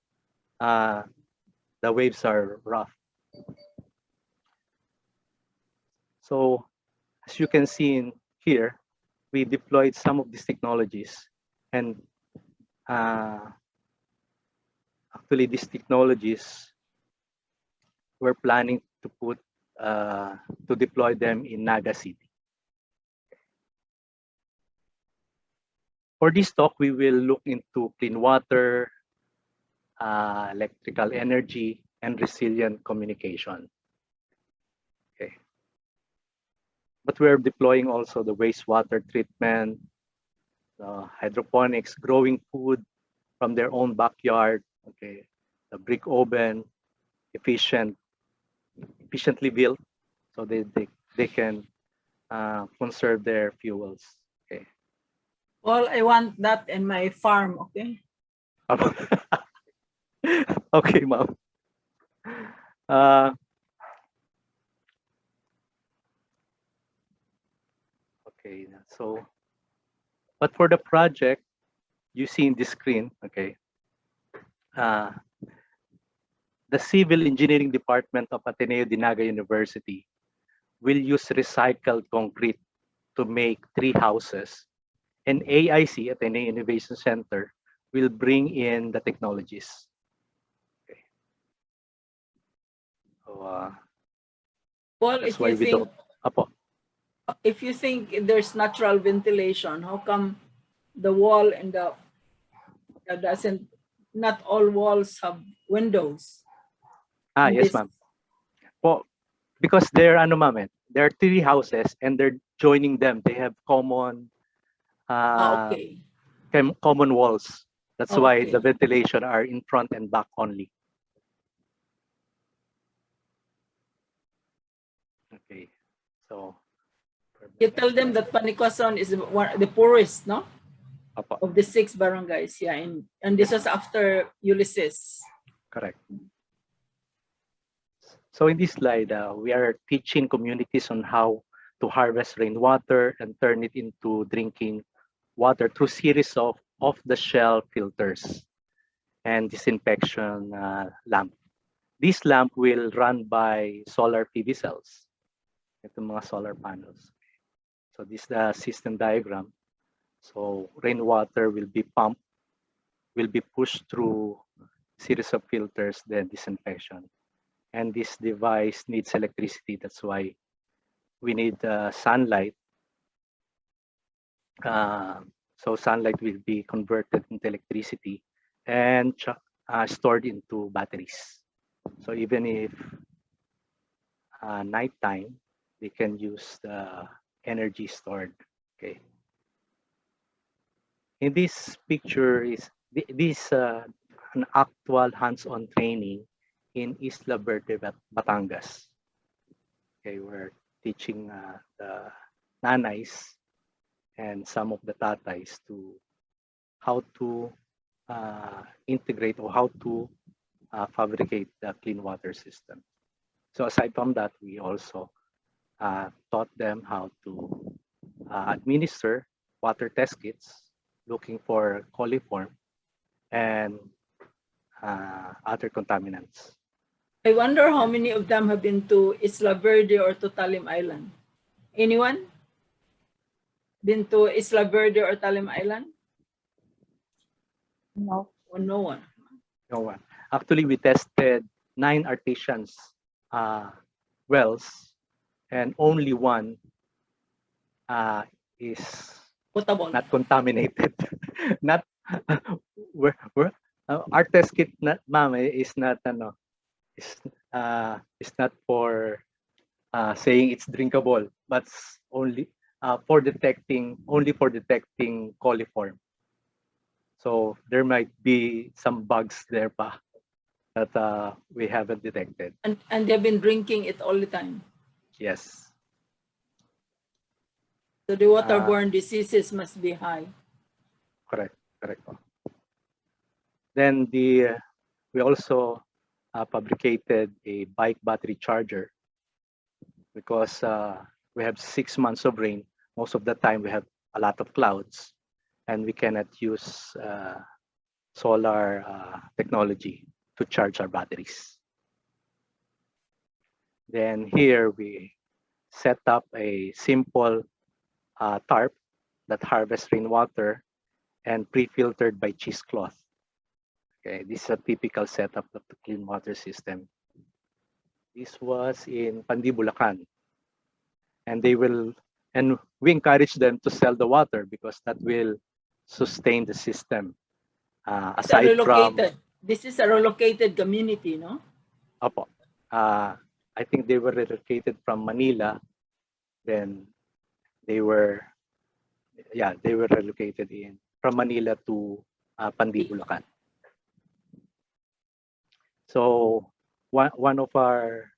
the waves are rough. So as you can see in here, we deployed some of these technologies, and actually these technologies we're planning to deploy them in Naga City. For this talk, we will look into clean water, electrical energy, and resilient communication. Okay. But we're deploying also the wastewater treatment, hydroponics, growing food from their own backyard, okay, the brick oven, efficiently built, so they can conserve their fuels. Okay. Well, I want that in my farm, okay? Okay, ma'am. Uh, okay, so, but for the project, you see in the screen, okay, the Civil Engineering Department of Ateneo Dinaga University will use recycled concrete to make 3 houses, and AIC, Ateneo Innovation Center, will bring in the technologies. Okay. So, Well, that's why we don't. if you think there's natural ventilation, how come the wall and the doesn't, not all walls have windows? Yes, ma'am. Well, because they're there are 3 houses and they're joining them. They have common Okay. common walls. That's why Okay. the ventilation are in front and back only. Okay, so You tell them that Panicosson is the poorest, no? Of the 6 barangays, yeah, and this was after Ulysses. Correct. So in this slide, we are teaching communities on how to harvest rainwater and turn it into drinking water through series of off-the-shelf filters and disinfection lamp. This lamp will run by solar PV cells. Ito mga solar panels. So this is the system diagram. So rainwater will be pumped, will be pushed through series of filters, then disinfection. And this device needs electricity. That's why we need sunlight. So sunlight will be converted into electricity and stored into batteries. So even if nighttime, they can use the energy stored. Okay. In this picture is this an actual hands-on training in Isla Verde, Batangas. Okay, we're teaching the nanays and some of the tatays to how to integrate or how to fabricate the clean water system. So aside from that, we also taught them how to administer water test kits, looking for coliform and other contaminants. I wonder how many of them have been to Isla Verde or to Talim Island. Anyone been to Isla Verde or Talim Island? No. Or no one? No one. Actually, we tested 9 artisans wells, and only one is Potable. not contaminated. Not our test kit, ma'am, is not is not for saying it's drinkable, but only for detecting coliform. So there might be some bugs there pa that we haven't detected. And they've been drinking it all the time. Yes. So the waterborne diseases must be high. Correct. Then we also fabricated a bike battery charger because we have 6 months of rain. Most of the time we have a lot of clouds, and we cannot use solar technology to charge our batteries. Then here we set up a simple tarp that harvests rainwater and pre-filtered by cheesecloth. Okay, this is a typical setup of the clean water system. This was in Pandibulacan, and we encourage them to sell the water because that will sustain the system. Aside from, this is a relocated community, no? Opo. I think they were relocated from Manila. Then they were relocated from Manila to Pandibulacan. So one of our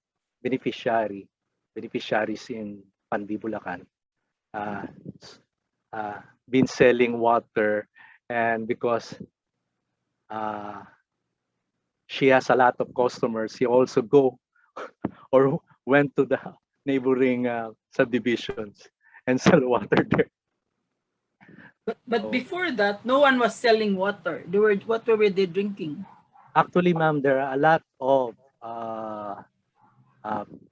beneficiaries in Pandibulacan been selling water, and because she has a lot of customers, she also go or went to the neighboring subdivisions and sell water there. But So, before that, no one was selling water. What were they drinking? actually, ma'am, there are a lot of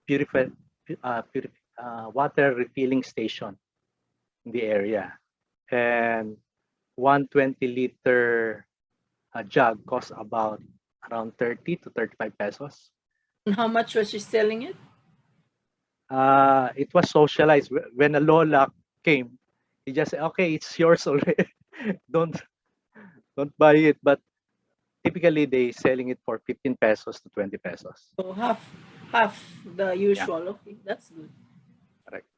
purified water refilling station in the area, and 120-liter jug costs about around 30 to 35 pesos. And how much was she selling it? It was socialized. When a Lola came, he just said, "Okay, it's yours already. don't don't buy it." But typically, they selling it for 15 pesos to 20 pesos. So half the usual. Okay, that's good. Correct.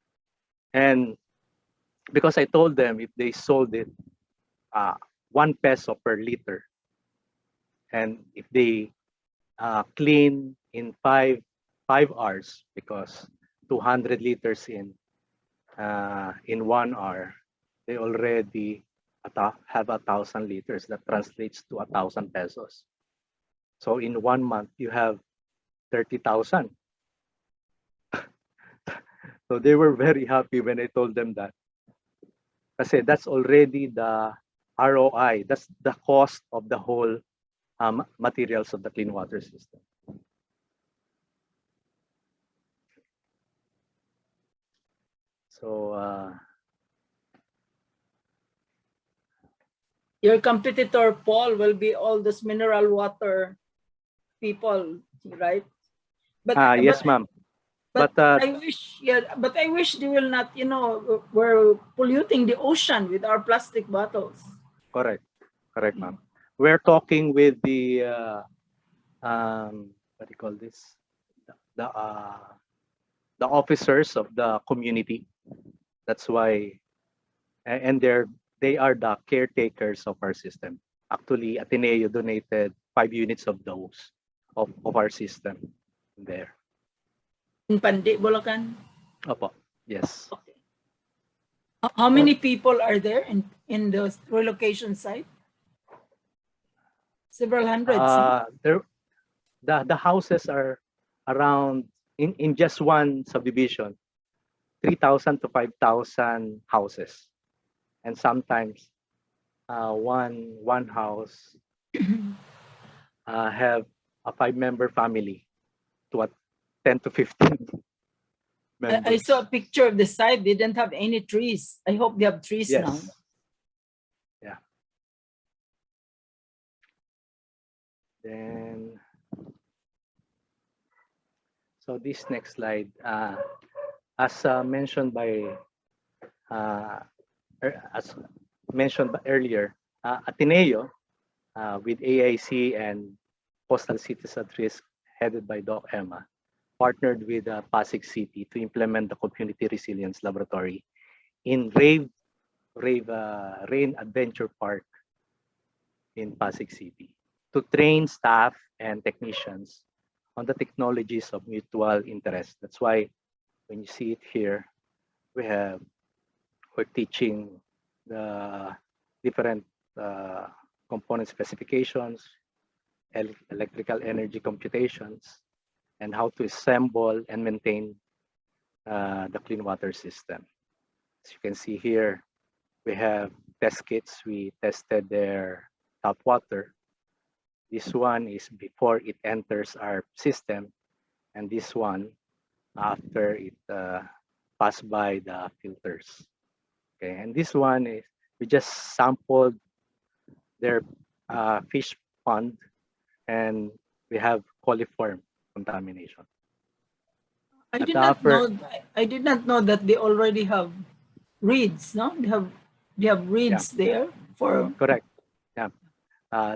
And because I told them if they sold it 1 peso per liter, and if they clean in five hours, because 200 liters in 1 hour, they already have 1,000 liters. That translates to 1,000 pesos. So in 1 month, you have 30,000. So they were very happy when I told them that. Kasi that's already the ROI. That's the cost of the whole materials of the clean water system. So Your competitor, Paul, will be all those mineral water people, right? But yes, ma'am. But But I wish, yeah, but I wish they will not, we're polluting the ocean with our plastic bottles. correct, ma'am. We're talking with the what do you call this? The officers of the community. That's why, and they are the caretakers of our system. Actually, Ateneo donated 5 units of those of our system there. In Pandi, Bulacan? Opo, yes. Okay. How many people are there in the relocation site? Several hundreds. The houses are around in just one subdivision, 3,000 to 5,000 houses, and sometimes one house have a 5-member family to a 10 to 15 members. I saw a picture of the site. They didn't have any trees. I hope they have trees now. Yeah. Then, so this next slide, as mentioned by earlier, Ateneo with AIC and Coastal Cities at Risk, headed by Doc Emma, partnered with Pasig City to implement the Community Resilience Laboratory in Rain Adventure Park in Pasig City to train staff and technicians on the technologies of mutual interest. That's why when you see it here, we're teaching the different component specifications, electrical energy computations, and how to assemble and maintain the clean water system. As you can see here, we have test kits. We tested their tap water. This one is before it enters our system, and this one after it passed by the filters. Okay, and this one is we just sampled their fish pond, and we have coliform contamination. I did not know that they already have reeds. No, they have reeds there for. Correct. Yeah,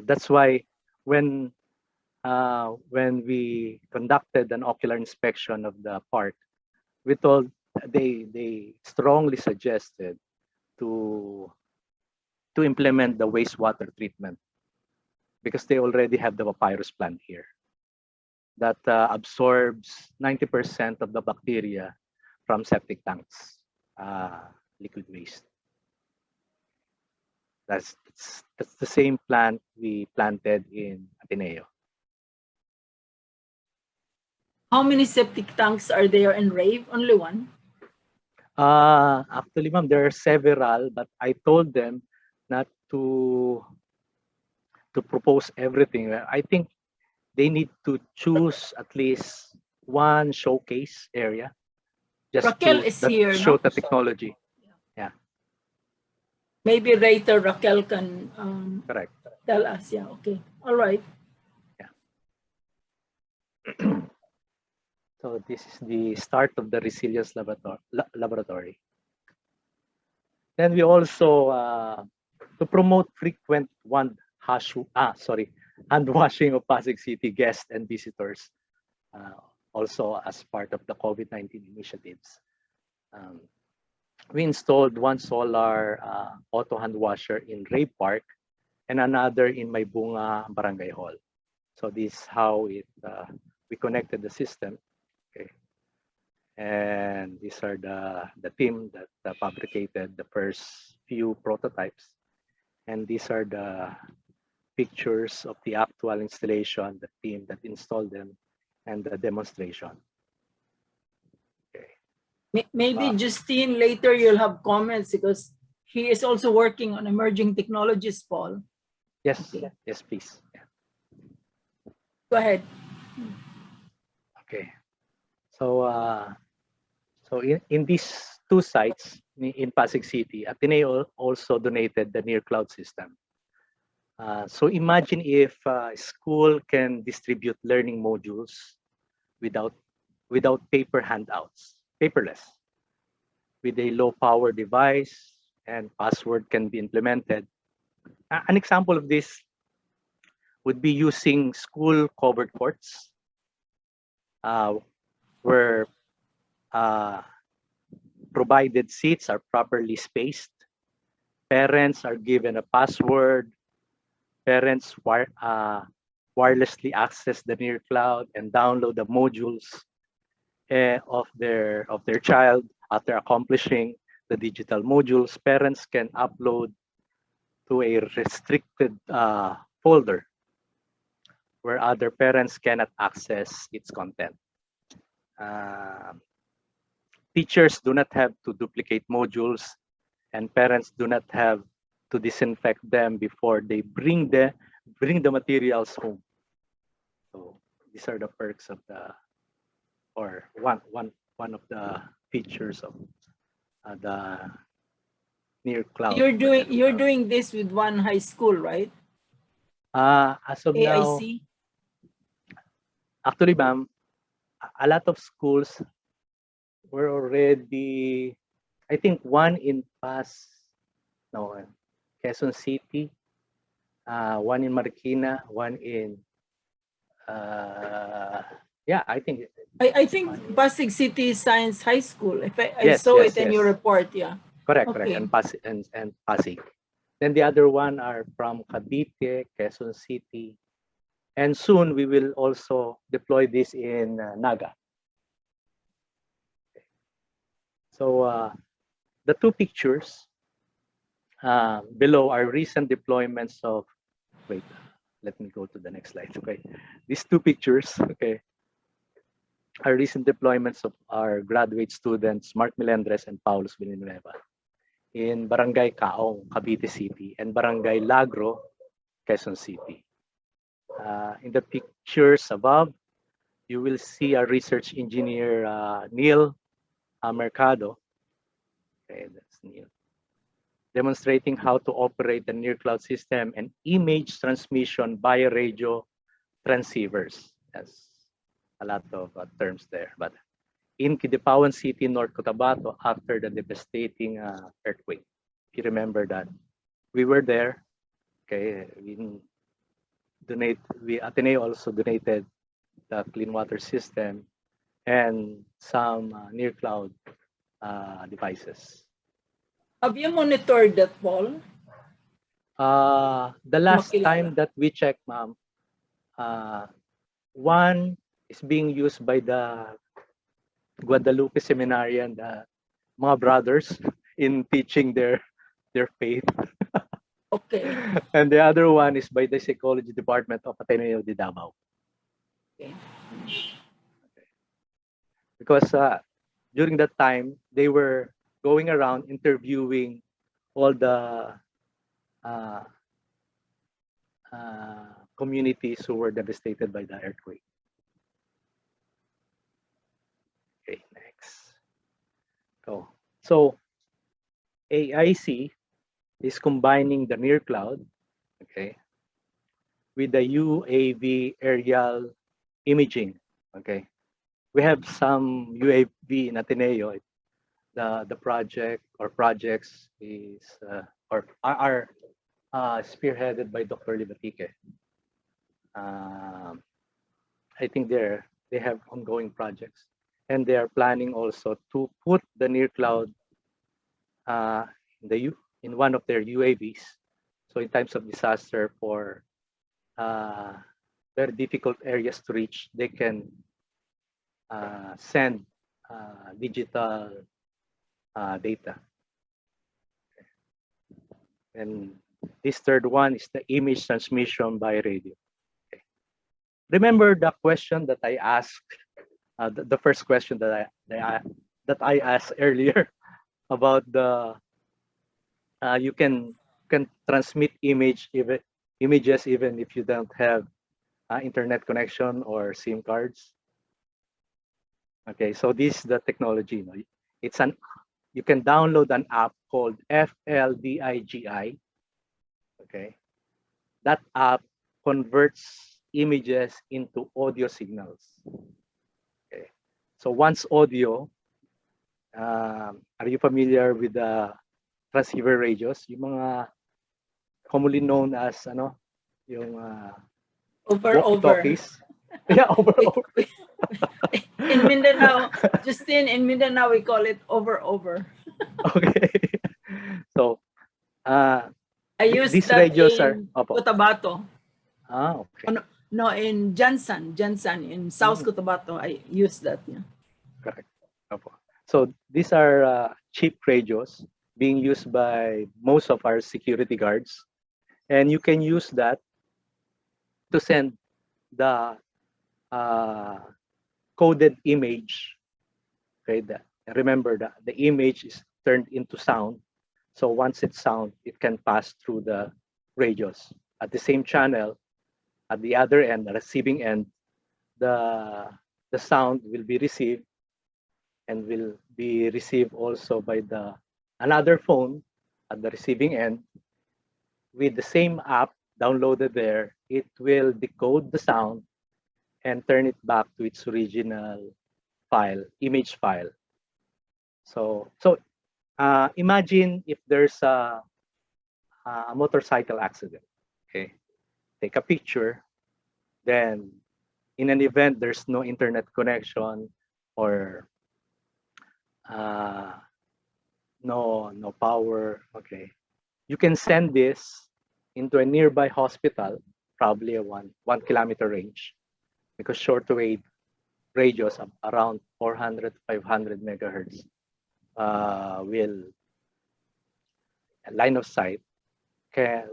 that's why when we conducted an ocular inspection of the park, they strongly suggested to implement the wastewater treatment because they already have the papyrus plant here that absorbs 90% of the bacteria from septic tanks, liquid waste. That's the same plant we planted in Ateneo. How many septic tanks are there in Rave? Only one? Actually, ma'am, there are several, but I told them not to propose everything. I think they need to choose at least one showcase area just Raquel to is here, show no? the technology. Maybe later Raquel can Correct. tell us. Yeah, okay. All right. So this is the start of the resilience laboratory. Then we also to promote frequent hand washing of Pasig City guests and visitors, also as part of the COVID-19 initiatives. We installed one solar auto hand washer in Ray Park and another in Maybunga Barangay Hall. So this is how we connected the system. Okay. And these are the team that fabricated the first few prototypes. And these are the pictures of the actual installation, the team that installed them, and the demonstration. Okay. Maybe Justine, later you'll have comments because he is also working on emerging technologies, Paul. Yes, Okay. yes, please. Yeah. Go ahead. Okay. So in these two sites in Pasig City, Ateneo also donated the near cloud system. So imagine if school can distribute learning modules without paper handouts, paperless, with a low power device, and password can be implemented. An example of this would be using school covered courts, where provided seats are properly spaced. Parents are given a password. Parents wirelessly access the near cloud and download the modules of their child. After accomplishing the digital modules, parents can upload to a restricted folder where other parents cannot access its content. Teachers do not have to duplicate modules, and parents do not have to disinfect them before they bring the materials home. So these are the perks of one of the features of the near cloud. You're doing this with one high school, right? As of now, AIC? actually, ma'am, a lot of schools were already, I think one in Quezon City, one in Marikina, one in, I think. I think Pasig City Science High School. If I Yes, saw yes, it in yes. your report, yeah. Correct, Okay. correct, and Pasig. Then the other one are from Cavite, Quezon City, and soon we will also deploy this in Naga. So the two pictures below are recent deployments of, wait, let me go to the next slide. Okay, these two pictures, okay, are recent deployments of our graduate students, Mark Melendres and Paulus Villanueva, in Barangay Kaong, Cavite City, and Barangay Lagro, Quezon City. In the pictures above, you will see our research engineer, Neil Mercado. Okay, that's Neil. Demonstrating how to operate the near cloud system and image transmission via radio transceivers. That's a lot of terms there. But in Kidapawan City, North Cotabato, after the devastating earthquake, if you remember that, we were there. Okay, Ateneo also donated the clean water system and some near cloud devices. Have you monitored that, Paul? The last time that we checked, ma'am, one is being used by the Guadalupe Seminarian, the mga brothers in teaching their faith. Okay. And the other one is by the psychology department of Ateneo de Davao. Okay. because during that time they were going around interviewing all the uh, communities who were devastated by the earthquake. Okay, next. Go. So AIC is combining the near cloud, okay, with the UAV aerial imaging. Okay, we have some UAV in Ateneo. The project or projects is or are spearheaded by Dr. Libatique. I think they have ongoing projects, and they are planning also to put the near cloud in one of their UAVs. So in times of disaster for very difficult areas to reach, they can send digital data. And this third one is the image transmission by radio. Okay. Remember the question that I asked, the first question that I asked earlier about the you can transmit images even if you don't have internet connection or SIM cards. Okay, so this is the technology. It's you can download an app called FLDIGI. Okay, that app converts images into audio signals. Okay, so once audio, are you familiar with the transceiver radios? Yung mga commonly known as yung walkie-talkies. Yeah, over. In Mindanao, Justin, in Mindanao, we call it over. Okay. So, I use these that radios in Cotabato. Okay. No, in Jansan, in South Cotabato, I use that. Yeah. Correct. So these are cheap radios being used by most of our security guards, and you can use that to send the coded image. Okay, remember that the image is turned into sound. So once it's sound, it can pass through the radios at the same channel. At the other end, the receiving end, the sound will be received and will be received also by another phone at the receiving end. With the same app downloaded there, it will decode the sound and turn it back to its original file, image file. So imagine if there's a motorcycle accident. Okay, take a picture. Then, in an event there's no internet connection or no power. Okay, you can send this into a nearby hospital, probably a 1 kilometer range, because shortwave radios of around 400 500 megahertz will line of sight can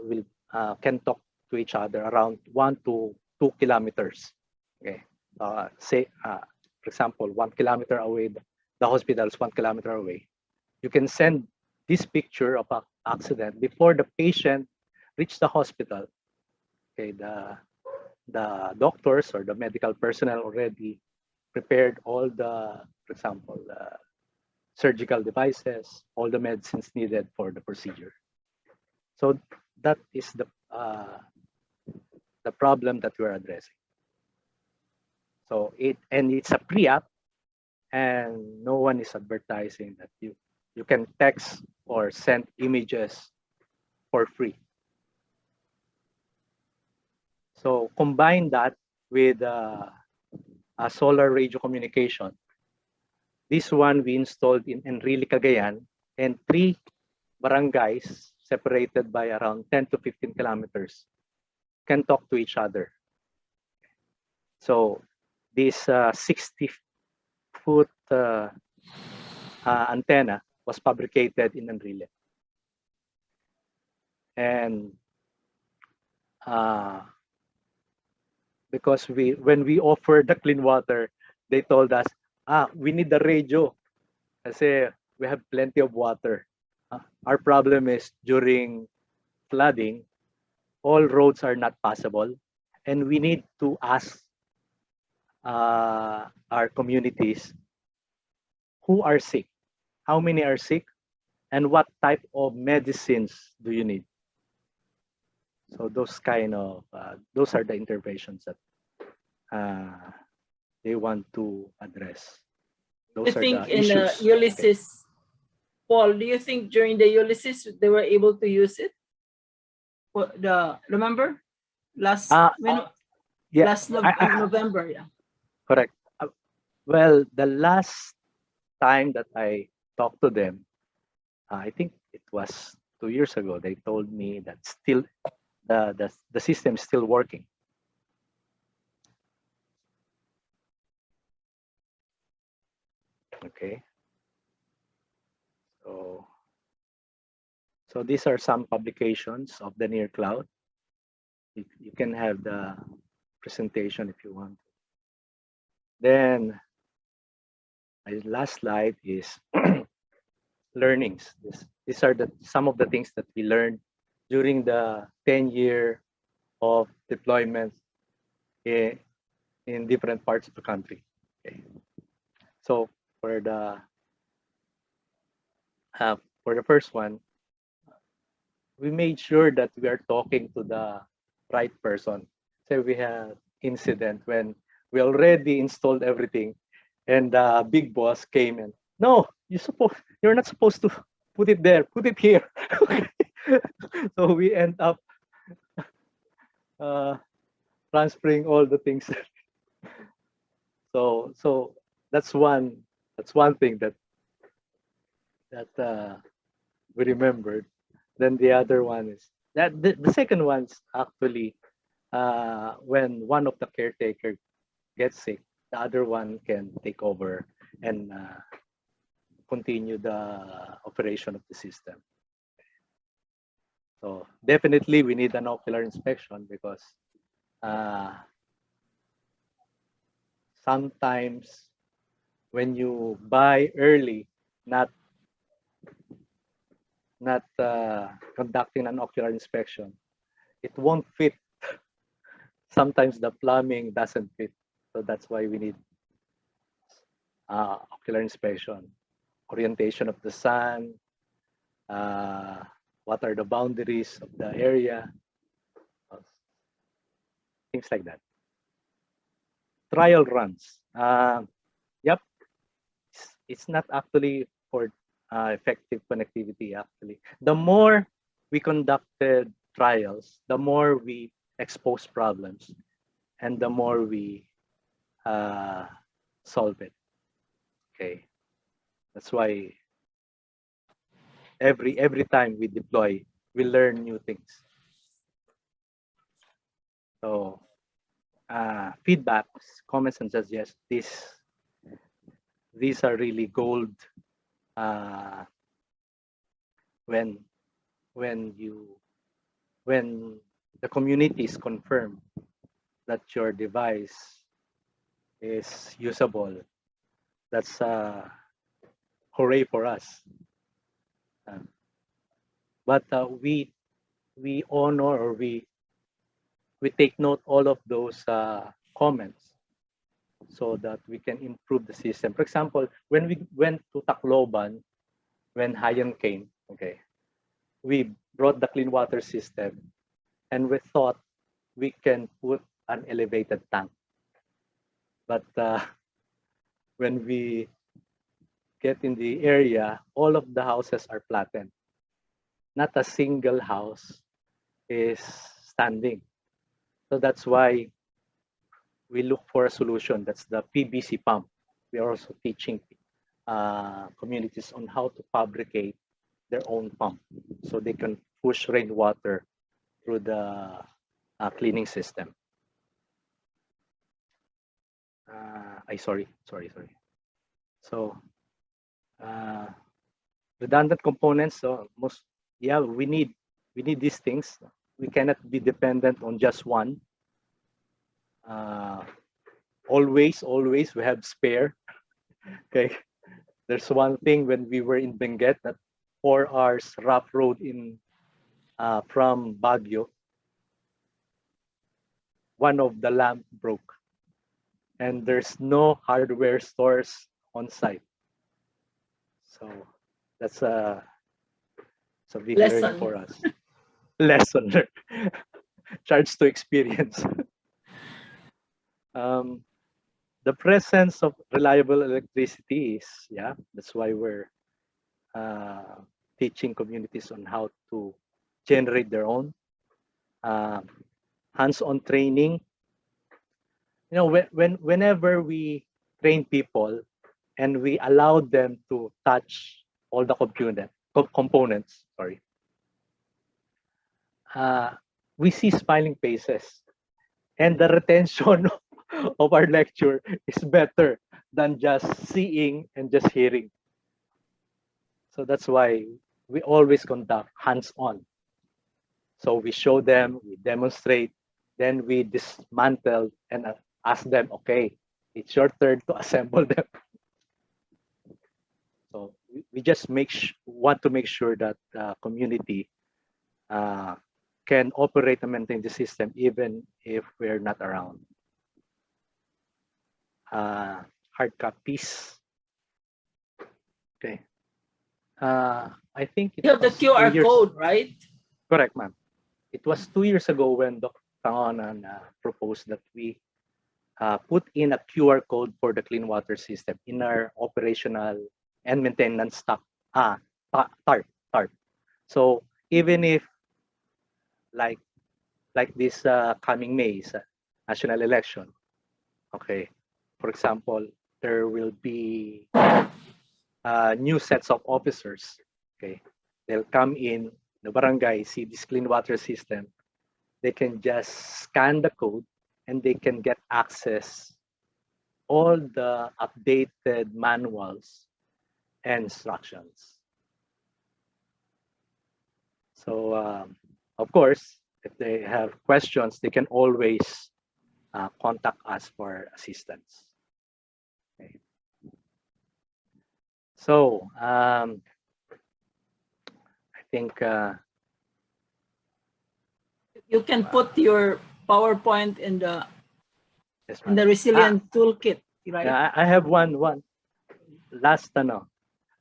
talk to each other around 1 to 2 kilometers. Okay, say for example 1 kilometer away, the hospital is 1 kilometer away. You can send this picture of an accident before the patient reach the hospital. Okay, the doctors or the medical personnel already prepared all the, for example, surgical devices, all the medicines needed for the procedure. So that is the problem that we're addressing. So it's a pre-app, and no one is advertising that you can text or send images for free. So combine that with a solar radio communication. This one we installed in Enrile, Cagayan, and 3 barangays separated by around 10 to 15 kilometers can talk to each other. So this 60-foot antenna was fabricated in Enrile. And because when we offered the clean water, they told us, We need the radio kasi we have plenty of water. Our problem is during flooding, all roads are not passable, and we need to ask our communities who are sick, how many are sick, and what type of medicines do you need. So those kind of those are the interventions that they want to address. You Those are think the in issues. Ulysses, Paul, do you think during the Ulysses they were able to use it? Remember last Yeah, last November, yeah. correct. Well, the last time that I talked to them, I think it was 2 years ago. They told me that still the system is still working. Okay. So these are some publications of the near cloud. You can have the presentation if you want. Then my last slide is learnings. These are some of the things that we learned during the 10-year of deployment in different parts of the country. Okay. So for the first one, we made sure that we are talking to the right person. So we had incident when we already installed everything, and the big boss came and, no, you're not supposed to put it there. Put it here. So we end up transferring all the things. So that's one thing that we remembered. Then the other one is that the second one's actually when one of the caretaker gets sick, the other one can take over and continue the operation of the system. So definitely we need an ocular inspection because sometimes when you buy early, not conducting an ocular inspection, it won't fit. Sometimes the plumbing doesn't fit. So that's why we need ocular inspection, orientation of the sun, what are the boundaries of the area, things like that. Trial runs. Yep, it's not actually for effective connectivity. Actually, the more we conducted trials, the more we expose problems, and the more we solve it. Okay, that's why every time we deploy, we learn new things. So feedbacks, comments, and suggestions. These are really gold when the community is confirmed that your device is usable. That's hooray for us. But we honor, or we take note all of those comments so that we can improve the system. For example, when we went to Tacloban, when Haiyan came, okay, we brought the clean water system, and we thought we can put an elevated tank. But when we get in the area, all of the houses are flattened. Not a single house is standing. So that's why we look for a solution. That's the PVC pump. We are also teaching communities on how to fabricate their own pump so they can push rainwater through the cleaning system. Sorry. So redundant components. So we need these things. We cannot be dependent on just one. Always we have spare. Okay. There's one thing when we were in Benguet, that 4 hours rough road in from Baguio, one of the lamp broke, and there's no hardware stores on site. So that's a big learning Lesson. for us. Lesson learned. Charge to experience. The presence of reliable electricity is, yeah, that's why we're teaching communities on how to generate their own. Hands-on training. You know, whenever we train people and we allow them to touch all the components, sorry, we see smiling faces, and the retention of our lecture is better than just seeing and just hearing. So that's why we always conduct hands-on. So we show them, we demonstrate, then we dismantle and ask them, okay, it's your turn to assemble them. So we just want to make sure that the community can operate and maintain the system even if we're not around. Hard copies. Okay. I think it You have the was 2 QR years. code, right? Correct, ma'am. It was 2 years ago when Dr. Tangonan proposed that we put in a QR code for the clean water system in our operational and maintenance TARP. So even if like this coming May is a national election, okay, for example, there will be new sets of officers, okay, they'll come in the barangay, see this clean water system, they can just scan the code and they can get access all the updated manuals and instructions. So of course, if they have questions, they can always contact us for assistance. Okay. So I think You can put your PowerPoint in the yes, resilient toolkit, right? yeah, I have one last ano.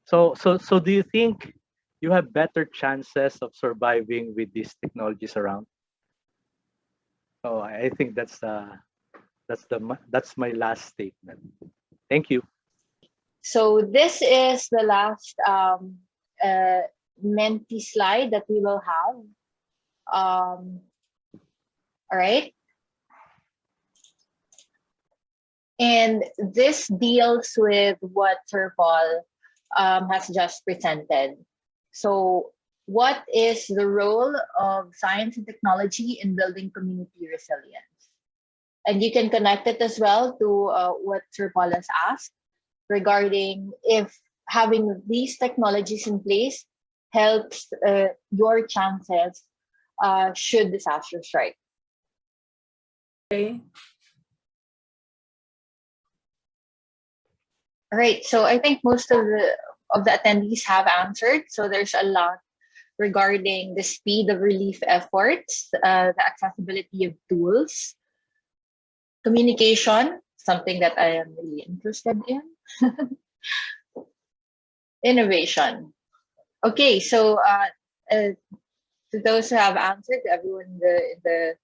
So do you think you have better chances of surviving with these technologies around? Oh, I think that's my last statement. Thank you. So this is the last Menti slide that we will have. All right. And this deals with what Sir Paul has just presented. So what is the role of science and technology in building community resilience? And you can connect it as well to what Sir Paul has asked regarding if having these technologies in place helps your chances should disaster strike. Okay. All right, so I think most of the attendees have answered. So there's a lot regarding the speed of relief efforts, the accessibility of tools, communication, something that I am really interested in, innovation. Okay, so to those who have answered, everyone in the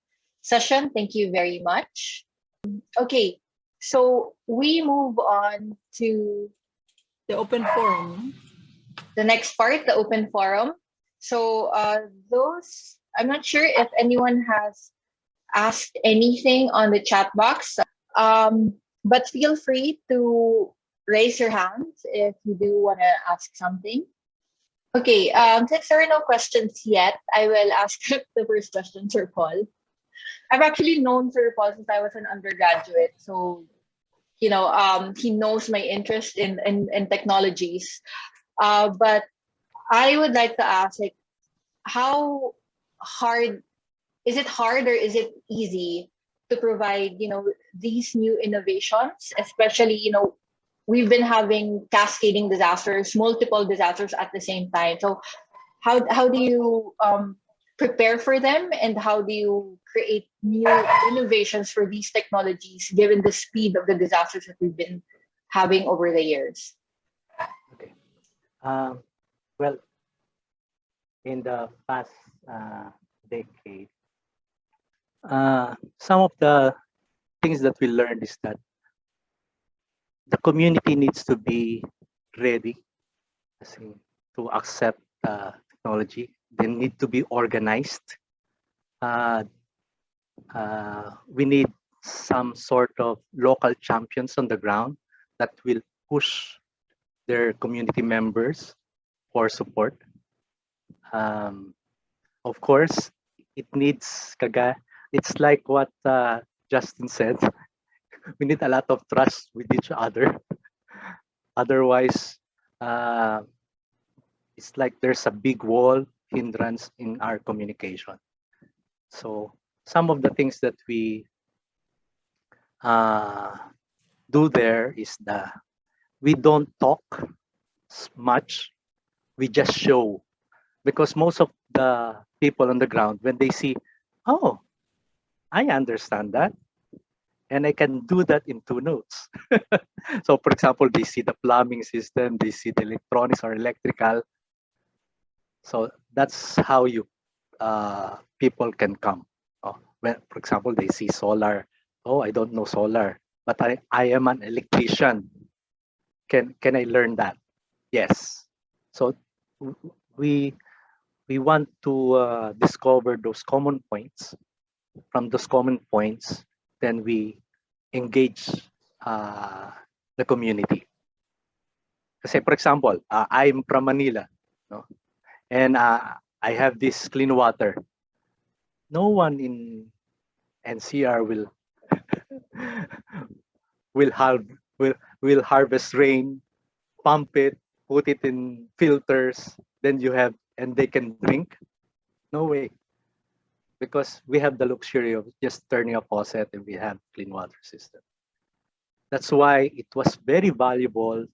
session, thank you very much. Okay, so we move on to the open forum. The next part, the open forum. So those, I'm not sure if anyone has asked anything on the chat box, but feel free to raise your hands if you do want to ask something. Okay, since there are no questions yet, I will ask the first question, Sir Paul. I've actually known Sir Paul since I was an undergraduate, so you know, he knows my interest in technologies. But I would like to ask, like, how hard is it? Hard or is it easy to provide, you know, these new innovations, especially, you know, we've been having cascading disasters, multiple disasters at the same time. So how do you prepare for them, and how do you create new innovations for these technologies given the speed of the disasters that we've been having over the years? Okay. Well, in the past decade, some of the things that we learned is that the community needs to be ready, as in, to accept technology. They need to be organized. We need some sort of local champions on the ground that will push their community members for support. Of course, it needs, it's like what Justin said, we need a lot of trust with each other. Otherwise, it's like there's a big wall hindrance in our communication. So some of the things that we do there is we don't talk much, we just show. Because most of the people on the ground, when they see, oh, I understand that, and I can do that in 2 notes. So for example, they see the plumbing system, they see the electronics or electrical. So that's how you people can come. When, for example, they see solar. Oh, I don't know solar, but I am an electrician. Can I learn that? Yes. So we want to discover those common points. From those common points, then we engage the community. Kasi, for example, I'm from Manila, no? And I have this clean water. No one in NCR will harvest rain, pump it, put it in filters, then and they can drink. No way. Because we have the luxury of just turning a faucet and we have clean water system. That's why it was very valuable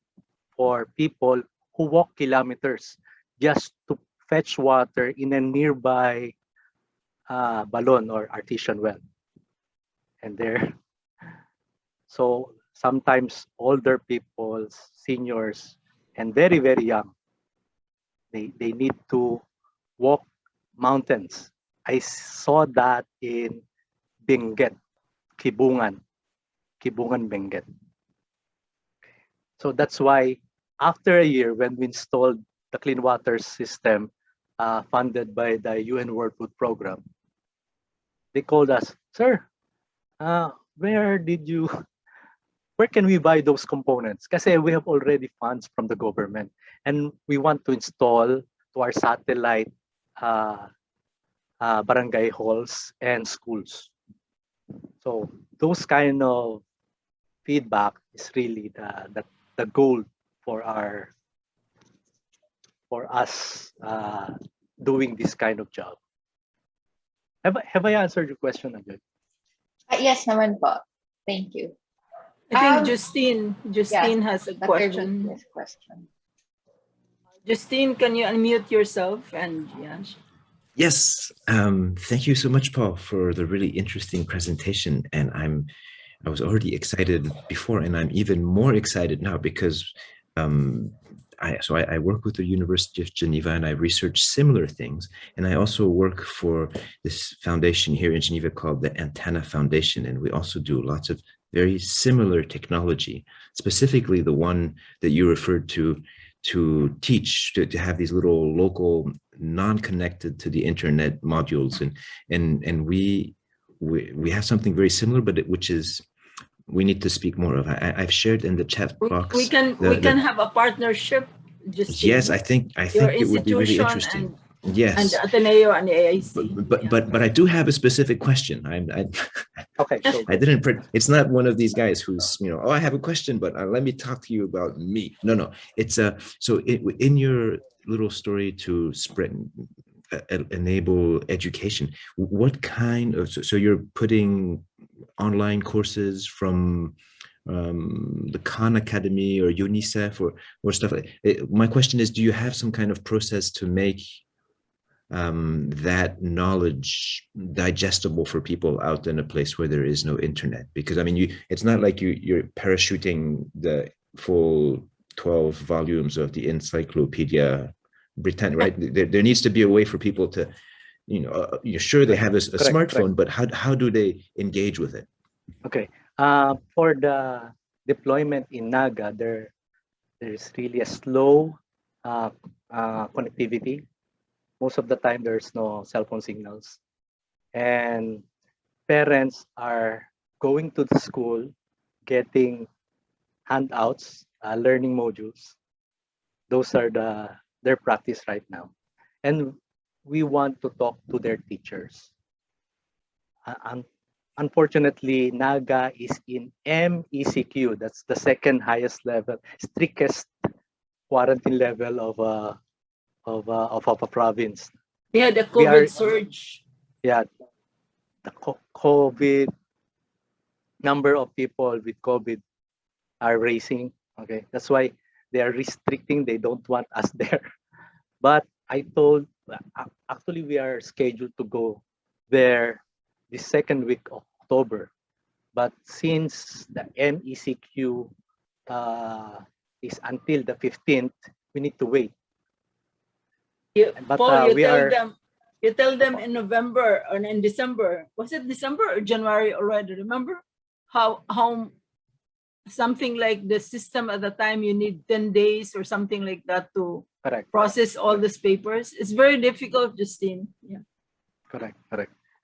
for people who walk kilometers just to fetch water in a nearby balloon or artesian well. And so sometimes older people, seniors, and very, very young, they need to walk mountains. I saw that in Benguet, Kibungan, Benguet. So that's why after a year, when we installed the clean water system funded by the UN World Food Program, they called us, sir, where can we buy those components? Because we have already funds from the government and we want to install to our satellite barangay halls and schools. So those kind of feedback is really the goal for us doing this kind of job. Have I answered your question, Ajay? Yes, naman po. Thank you. I think Justine has a question. Yes, question. Justine, can you unmute yourself? And yes. Yes, thank you so much, Paul, for the really interesting presentation. And I was already excited before, and I'm even more excited now because I work with the University of Geneva and I research similar things. And I also work for this foundation here in Geneva called the Antenna Foundation. And we also do lots of very similar technology, specifically the one that you referred to teach, to have these little local, non-connected to the internet modules. And we have something very similar, but which is, we need to speak more of. I've shared in the chat box. We can have a partnership. Justine. Yes, I think it would be really interesting. Yes, and Ateneo and AIC. But I do have a specific question. Okay. So I didn't. It's not one of these guys who's oh, I have a question, but let me talk to you about me. No. It's so in your little story to enable education. What kind of so you're putting online courses from the Khan Academy or UNICEF or stuff like it. My question is, do you have some kind of process to make that knowledge digestible for people out in a place where there is no internet? Because I mean, it's not like you're parachuting the full 12 volumes of the Encyclopedia Britannica, right? There needs to be a way for people to, you're sure they have a smartphone, but how do they engage with it? Okay. For the deployment in Naga, there's really a slow connectivity. Most of the time, there's no cell phone signals. And parents are going to the school, getting handouts, learning modules. Those are their practice right now. And we want to talk to their teachers. Unfortunately, Naga is in MECQ. That's the second highest level, strictest quarantine level of a province. Yeah, the COVID surge. Yeah, the COVID number of people with COVID are raising. Okay, that's why they are restricting. They don't want us there. But I told, actually, we are scheduled to go there the second week of October. But since the MECQ is until the 15th, we need to wait. But Paul, you tell them in November or in December. Was it December or January already? Remember how something like the system at the time, you need 10 days or something like that to process all these papers. It's very difficult, Justine. Yeah. Correct.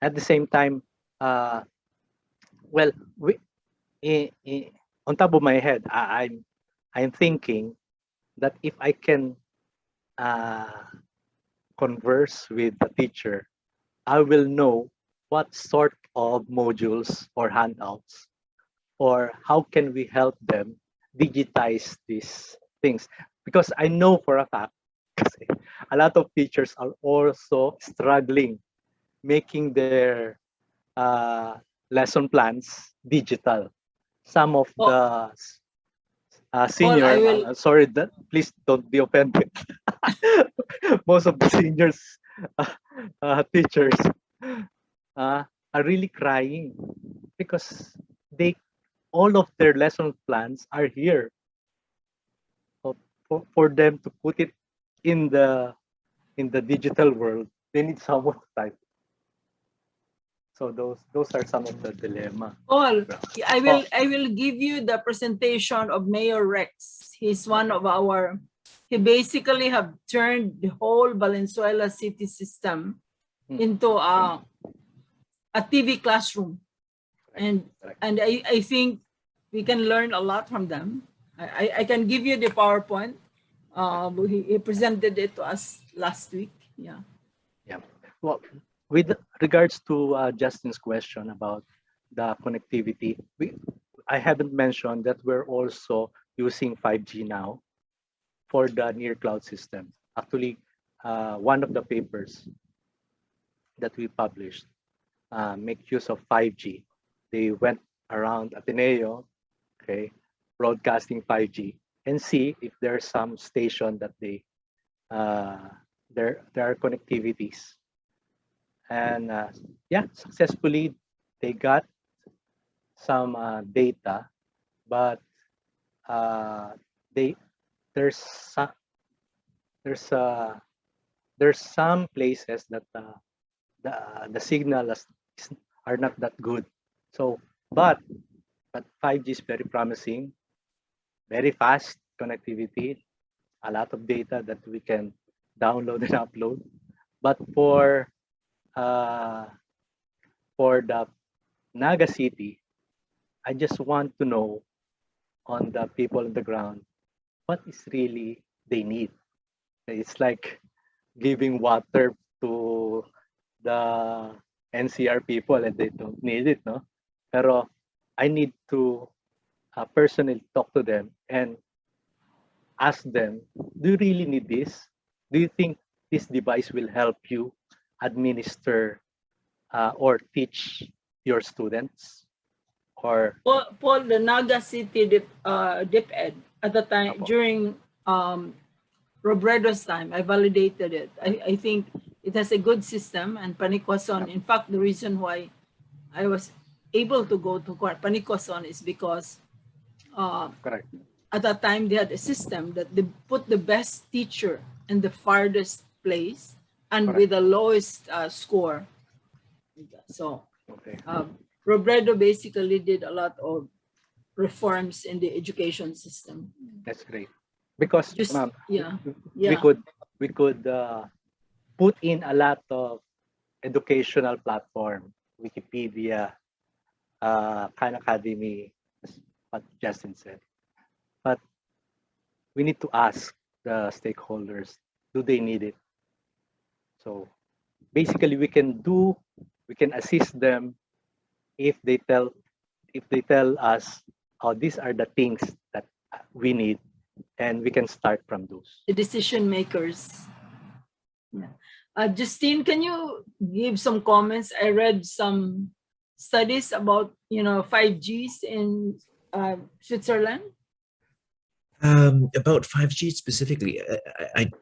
At the same time, well, on top of my head, I'm thinking that if I can converse with the teacher, I will know what sort of modules or handouts, or how can we help them digitize these things. Because I know for a fact, a lot of teachers are also struggling making their lesson plans digital. Some of the senior, sorry, please don't be offended. Most of the seniors teachers are really crying because all of their lesson plans are here. So for them to put it in the digital world, they need someone to type. So those are some of the dilemma. Paul, I will give you the presentation of Mayor Rex. He's one of our. He basically have turned the whole Valenzuela city system into a TV classroom, and I think we can learn a lot from them. I can give you the PowerPoint. He presented it to us last week. Yeah. Well, with regards to Justin's question about the connectivity, I haven't mentioned that we're also using 5G now for the near cloud system. Actually, one of the papers that we published make use of 5G. They went around Ateneo, okay, broadcasting 5G, and see if there's some station that there are connectivities. And yeah, successfully they got some data, but there's some places that the signals are not that good. So, but 5G is very promising, very fast connectivity, a lot of data that we can download and upload. But for the Naga City, I just want to know on the people on the ground what is really they need. It's like giving water to the NCR people and they don't need it, no? Pero I need to personally talk to them and ask them, do you really need this? Do you think this device will help you administer or teach your students? Or Paul, the Naga City DepEd at the time, Apo. during Robredo's time, I validated it. I think it has a good system, and Panicwason, in fact, the reason why I was able to go to Panicwason is because correct. at that time they had a system that they put the best teacher in the farthest place and Correct. with the lowest score. So Okay. Robredo basically did a lot of reforms in the education system. That's great. Because Just ma'am, yeah, we could put in a lot of educational platform, Wikipedia, Khan Academy, as what Justin said. But we need to ask the stakeholders, do they need it? So basically we can assist them if they tell us, oh, these are the things that we need, and we can start from those. the decision makers. Yeah. Justine, can you give some comments? I read some studies about 5Gs in Switzerland. About 5G specifically,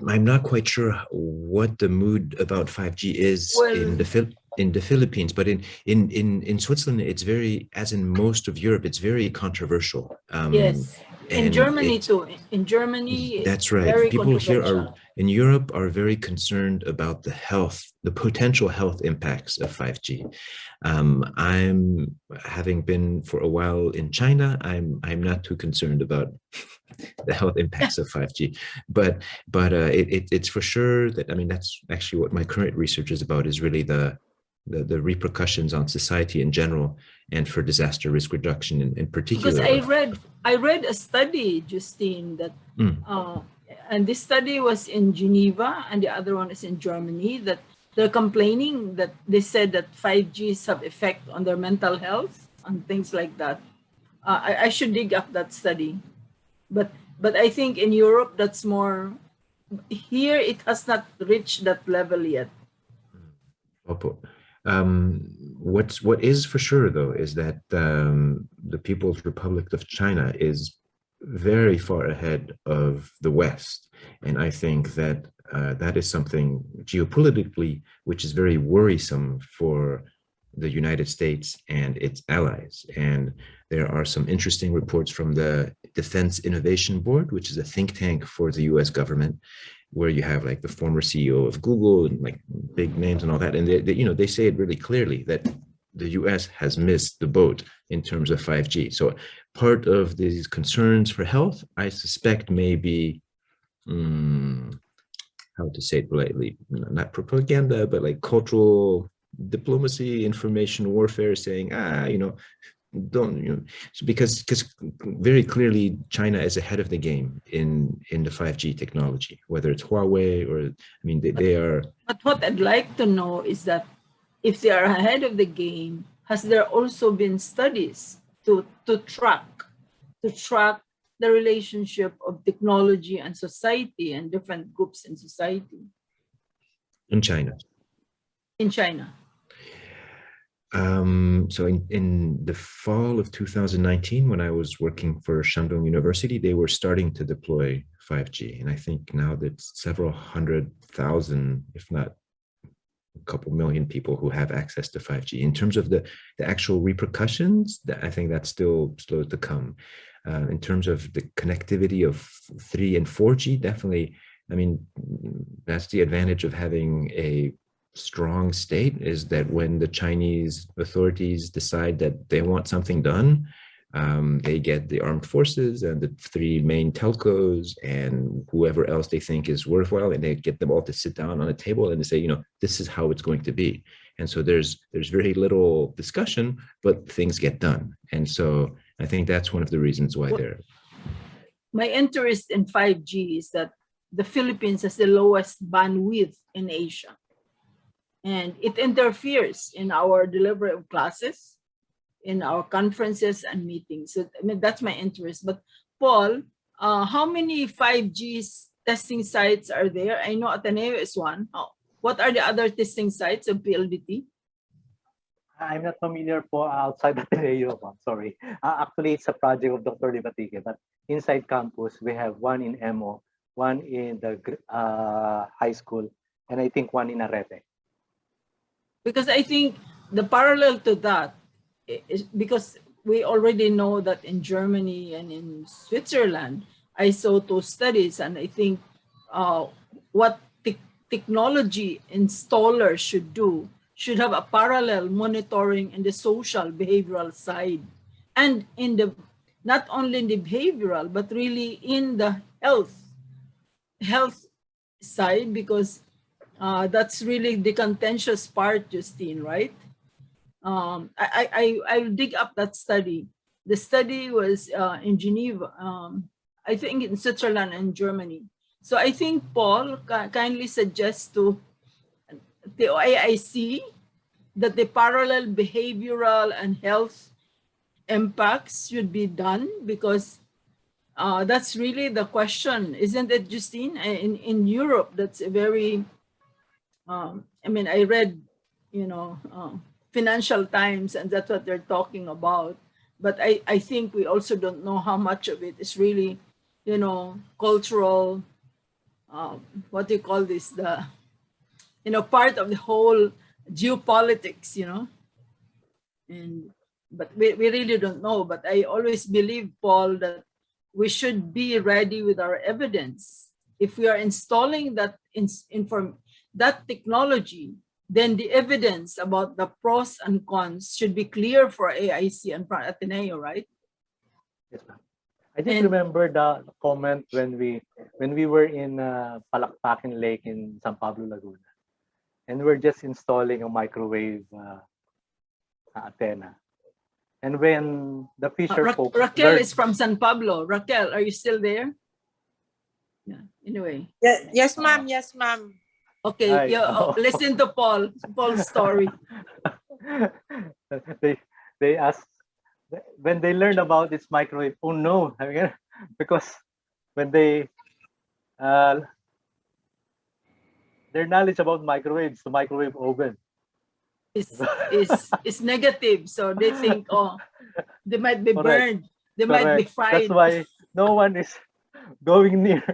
I'm not quite sure what the mood about 5G is in the Philippines, but in Switzerland, it's very, as in most of Europe, it's very controversial. Yes, in and Germany too. In Germany, that's right. very People here controversial. in Europe are very concerned about the potential health impacts of 5G. I'm having been for a while in China. I'm not too concerned about the health impacts of 5G, but it's for sure that, I mean, that's actually what my current research is about, is really the repercussions on society in general and for disaster risk reduction in particular. Because I read a study, Justine, that and this study was in Geneva and the other one is in Germany, that they're complaining that they said that 5Gs have effect on their mental health and things like that. I should dig up that study, but I think in Europe that's more. Here it has not reached that level yet. What is for sure though is that the People's Republic of China is very far ahead of the West, and I think that that is something geopolitically which is very worrisome for the United States and its allies. And there are some interesting reports from the Defense Innovation Board, which is a think tank for the US government, where you have like the former CEO of Google and like big names and all that. And they say it really clearly that the US has missed the boat in terms of 5G. So part of these concerns for health, I suspect, may be, how to say it politely, not propaganda, but like cultural diplomacy, information warfare, saying, so because very clearly China is ahead of the game in the 5G technology, whether it's Huawei or, I mean, they are. But what I'd like to know is that if they are ahead of the game, has there also been studies to track the relationship of technology and society and different groups in society? In China. In China. So in the fall of 2019, when I was working for Shandong University, they were starting to deploy 5G. And I think now that's several 100,000, if not a couple million people who have access to 5G. In terms of the actual repercussions, I think that's still slow to come. In terms of the connectivity of 3 and 4G, definitely, I mean, that's the advantage of having a strong state, is that when the Chinese authorities decide that they want something done, they get the armed forces and the 3 main telcos and whoever else they think is worthwhile, and they get them all to sit down on a table and they say, this is how it's going to be. And so there's very little discussion, but things get done. And so I think that's one of the reasons why they're. My interest in 5G is that the Philippines has the lowest bandwidth in Asia. And it interferes in our delivery of classes, in our conferences and meetings. So, I mean, that's my interest. But Paul, how many 5G testing sites are there? I know Ateneo is one. What are the other testing sites of PLDT? I'm not familiar po outside Ateneo. Sorry. Actually, it's a project of Dr. Libatique, but inside campus, we have one in MO, one in the high school, and I think one in Arete. Because I think the parallel to that is because we already know that in Germany and in Switzerland, ISO2 studies, and I think what technology installers should do should have a parallel monitoring in the social behavioral side, and in the not only in the behavioral but really in the health side, because that's really the contentious part, Justine, right? I'll dig up that study. The study was in Geneva, I think in Switzerland and Germany. So I think Paul kindly suggests to the OAIC that the parallel behavioral and health impacts should be done, because that's really the question, isn't it, Justine? In Europe, that's a very, I mean, I read, Financial Times, and that's what they're talking about. But I think we also don't know how much of it is really, cultural, what do you call this, the, part of the whole geopolitics, but we really don't know. But I always believe, Paul, that we should be ready with our evidence. If we are installing that that technology, then the evidence about the pros and cons should be clear for AIC and for Ateneo, right? Yes, ma'am. I just remember the comment when we were in Palakpakin Lake in San Pablo, Laguna, and we're just installing a microwave antenna. And when the fisher folks Raquel is from San Pablo. Raquel, are you still there? Yeah. Anyway. Yes, ma'am. Yes, ma'am. Okay. Listen to Paul's story. They asked when they learned about this microwave. Oh no! Because when they their knowledge about microwaves, the microwave oven is negative, so they think, they might be burned, they might be fried. That's why no one is going near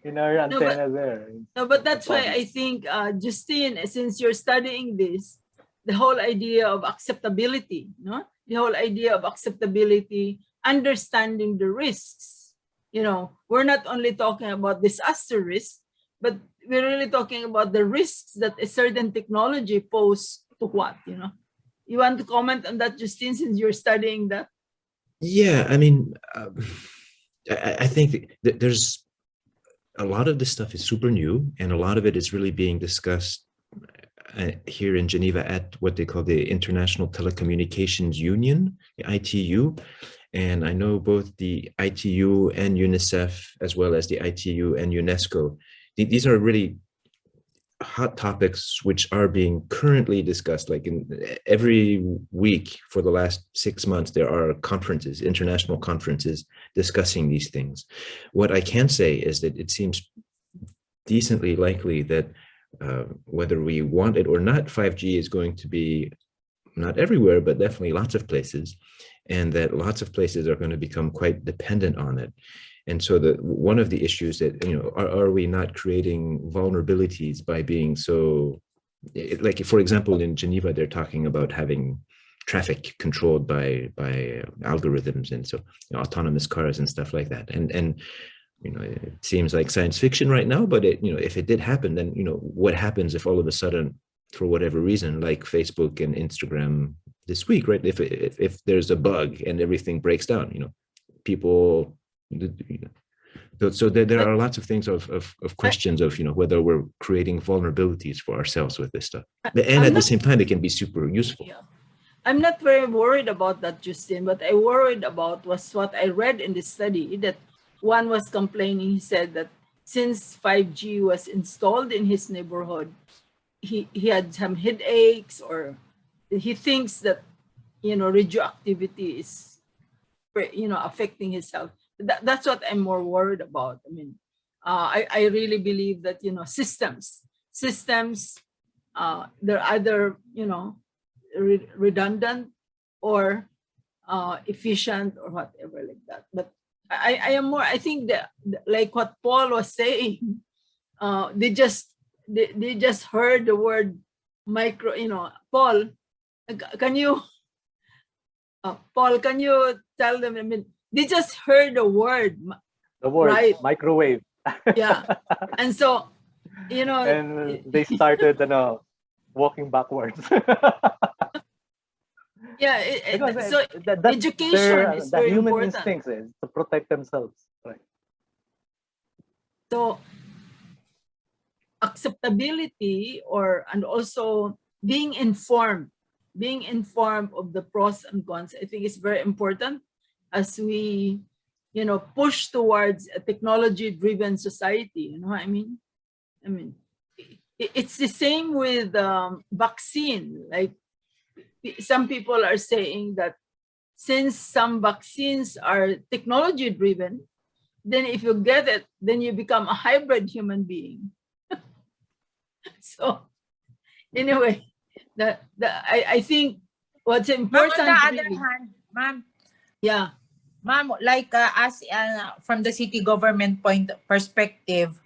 in our antenna there. No, but that's why I think, Justine, since you're studying this, the whole idea of acceptability, the whole idea of acceptability, understanding the risks. We're not only talking about disaster risks, but we're really talking about the risks that a certain technology poses to what, You want to comment on that, Justine, since you're studying that? Yeah, I mean, I think that there's a lot of this stuff is super new, and a lot of it is really being discussed here in Geneva at what they call the International Telecommunications Union, the ITU. And I know both the ITU and UNICEF, as well as the ITU and UNESCO, these are really hot topics which are being currently discussed. Like in every week for the last 6 months, there are conferences, international conferences discussing these things. What I can say is that it seems decently likely that whether we want it or not, 5G is going to be not everywhere, but definitely lots of places, and that lots of places are going to become quite dependent on it. And so one of the issues that, are we not creating vulnerabilities by being so, like, for example, in Geneva, they're talking about having traffic controlled by algorithms, and so autonomous cars and stuff like that. And it seems like science fiction right now, but if it did happen, then what happens if all of a sudden, for whatever reason, like Facebook and Instagram this week, right? If there's a bug and everything breaks down, people. So there are lots of things of questions of whether we're creating vulnerabilities for ourselves with this stuff, and at the same time it can be super useful. Yeah. I'm not very worried about that, Justine. What I worried about was what I read in the study, that one was complaining. He said that since 5G was installed in his neighborhood, he had some headaches, or he thinks that radioactivity is affecting his health. That's what I'm more worried about. I mean, I really believe that systems they're either, redundant or efficient or whatever like that. But I am more, I think that like what Paul was saying, they just heard the word micro, Paul, can you tell them, I mean, they just heard the word. The word right? microwave. Yeah. And so, and they started walking backwards. Yeah, Because so education is the very human important. instincts is to protect themselves. Right. So acceptability and also being informed of the pros and cons, I think is very important as we, push towards a technology-driven society. You know what I mean? I mean, it's the same with vaccine. Like some people are saying that since some vaccines are technology-driven, then if you get it, then you become a hybrid human being. So anyway, I think what's important. Ma'am, on the really, other hand, ma'am, yeah, ma'am, like as from the city government perspective,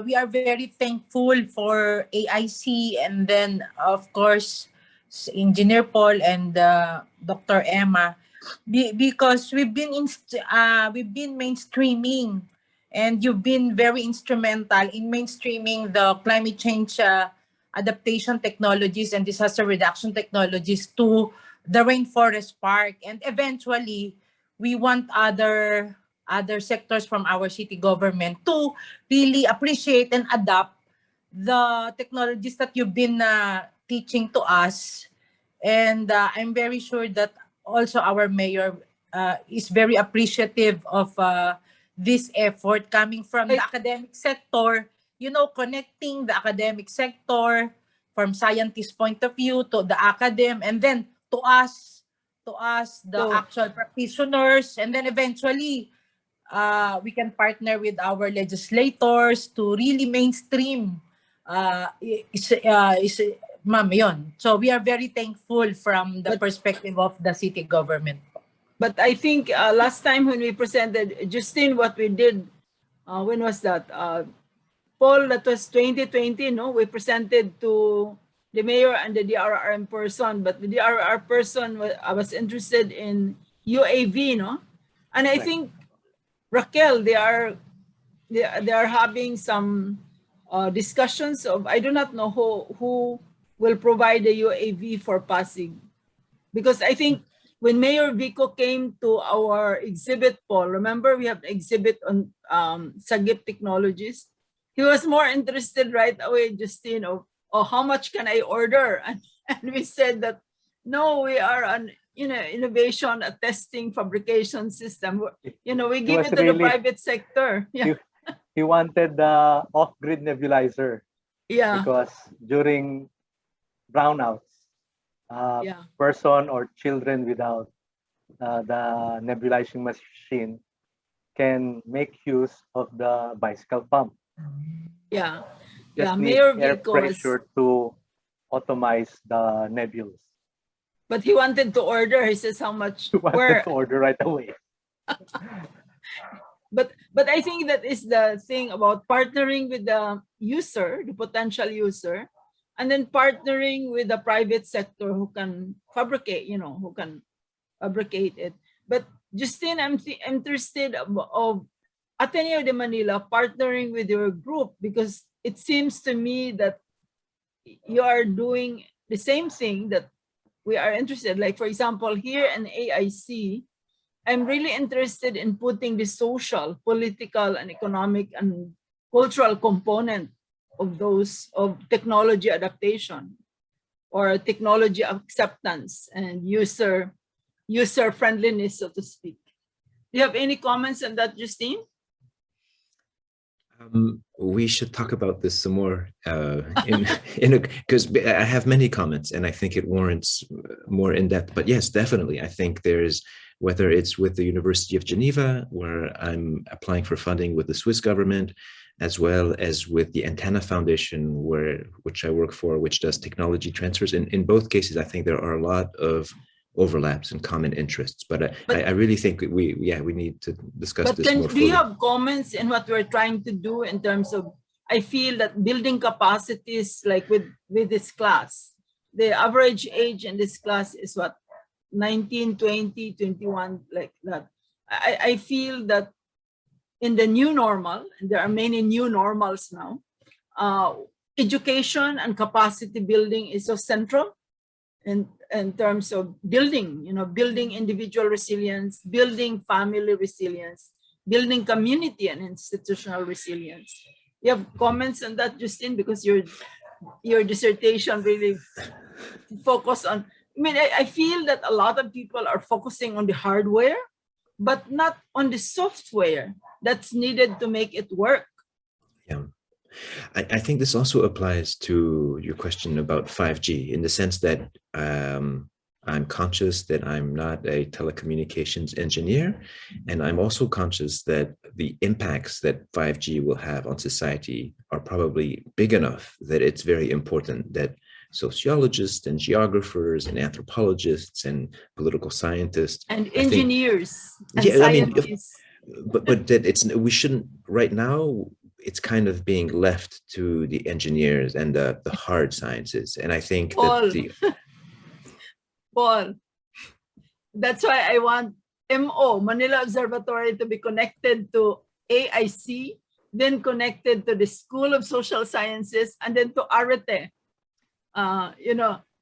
we are very thankful for AIC, and then of course Engineer Paul and Dr. Emma, because we've been mainstreaming, and you've been very instrumental in mainstreaming the climate change adaptation technologies and disaster reduction technologies to the rainforest park, and eventually we want other sectors from our city government to really appreciate and adopt the technologies that you've been teaching to us. And I'm very sure that also our mayor is very appreciative of this effort coming from the academic sector, connecting the academic sector from scientist point of view to the academe, and then to us, the actual practitioners, and then eventually we can partner with our legislators to really mainstream ma'am, yun. So we are very thankful from the perspective of the city government. But I think last time when we presented, Justine, what we did, when was that? Paul, that was 2020, no? We presented to the mayor and the DRR in person, but the DRR person was interested in UAV, no? And I think, Raquel, they are having some discussions of, I do not know who will provide the UAV for Pasig. Because I think when Mayor Vico came to our exhibit, Paul, remember we have an exhibit on Sagip Technologies? He was more interested right away, Justine, of how much can I order? And we said that, no, we are an innovation, a testing, fabrication system. We give it to the private sector. Yeah. He wanted the off-grid nebulizer. Yeah. Because during brownouts, person or children without the nebulizing machine can make use of the bicycle pump. Yeah. Just need Mayor air Vico pressure to automize the nebules. But he wanted to order. He says how much? He wanted to order right away. But I think that is the thing about partnering with the user, the potential user, and then partnering with the private sector who can fabricate, who can fabricate it. But Justine, I'm interested of Ateneo de Manila partnering with your group, because it seems to me that you are doing the same thing that we are interested. Like, for example, here in AIC, I'm really interested in putting the social, political, and economic and cultural component of technology adaptation or technology acceptance and user friendliness, so to speak. Do you have any comments on that, Justine? We should talk about this some more because I have many comments and I think it warrants more in depth. But yes, definitely, I think there's, whether it's with the University of Geneva, where I'm applying for funding with the Swiss government, as well as with the Antenna Foundation, which I work for, which does technology transfers. In both cases, I think there are a lot of overlaps and common interests, but I really think we need to discuss but this more fully. Do you have comments in what we're trying to do in terms of, I feel that building capacities, like with this class, the average age in this class is what, 19, 20, 21, like that. I feel that in the new normal, and there are many new normals now, education and capacity building is so central in terms of building, building individual resilience, building family resilience, building community and institutional resilience. You have comments on that, Justine, because your dissertation really focused on, I feel that a lot of people are focusing on the hardware, but not on the software that's needed to make it work. Yeah. I think this also applies to your question about 5G, in the sense that I'm conscious that I'm not a telecommunications engineer, and I'm also conscious that the impacts that 5G will have on society are probably big enough that it's very important that sociologists and geographers and anthropologists and political scientists and engineers and yeah, scientists. But that we shouldn't right now. It's kind of being left to the engineers and the hard sciences, and I think Paul, that Paul, that's why I want Manila Observatory to be connected to AIC, then connected to the School of Social Sciences, and then to Arete.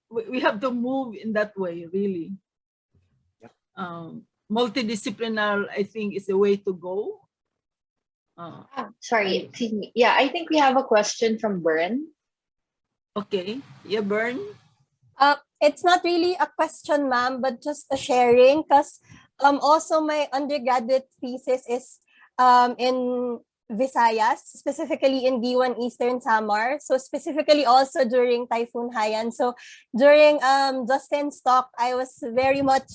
We have to move in that way, really. Multidisciplinary, I think, is the way to go. Sorry, excuse me. Yeah, I think we have a question from Bern. Okay, yeah, Bern. It's not really a question, ma'am, but just a sharing, because also my undergraduate thesis is in Visayas, specifically in D1 Eastern Samar. So specifically also during Typhoon Haiyan. So during Justin's talk, I was very much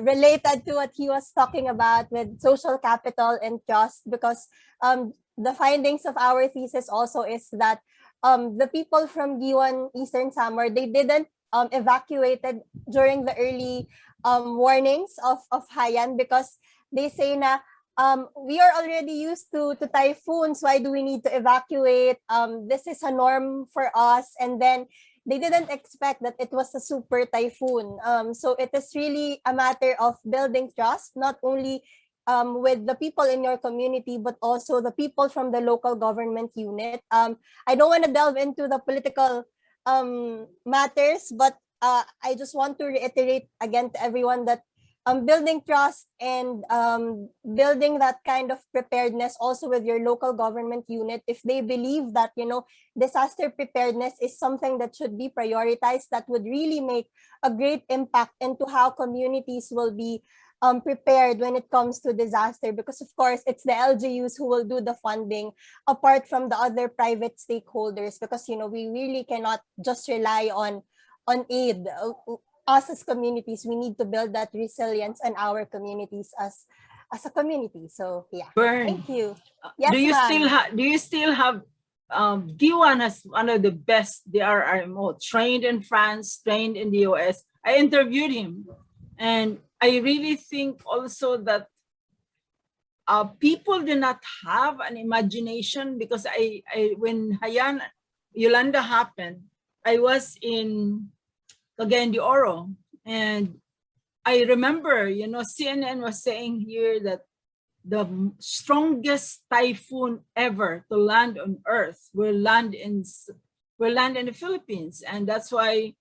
related to what he was talking about with social capital and trust, because the findings of our thesis also is that the people from D1 Eastern Samar, they didn't evacuated during the early warnings of Haiyan, because they say na we are already used to typhoons. Why do we need to evacuate? This is a norm for us. And then they didn't expect that it was a super typhoon. So it is really a matter of building trust, not only with the people in your community, but also the people from the local government unit. I don't want to delve into the political matters, but I just want to reiterate again to everyone that building trust and building that kind of preparedness also with your local government unit, if they believe that, disaster preparedness is something that should be prioritized, that would really make a great impact into how communities will be prepared when it comes to disaster, because of course it's the LGUs who will do the funding apart from the other private stakeholders, because we really cannot just rely on aid. Us as communities, we need to build that resilience in our communities as a community. So yeah, Bern, thank you. Yes, do you still have D1 has one of the best DRRMO, trained in France, trained in the US. I interviewed him, and I really think also that people do not have an imagination, because I when Haiyan Yolanda happened, I was in Cagayan de Oro, and I remember, CNN was saying here that the strongest typhoon ever to land on Earth will land in the Philippines, and that's why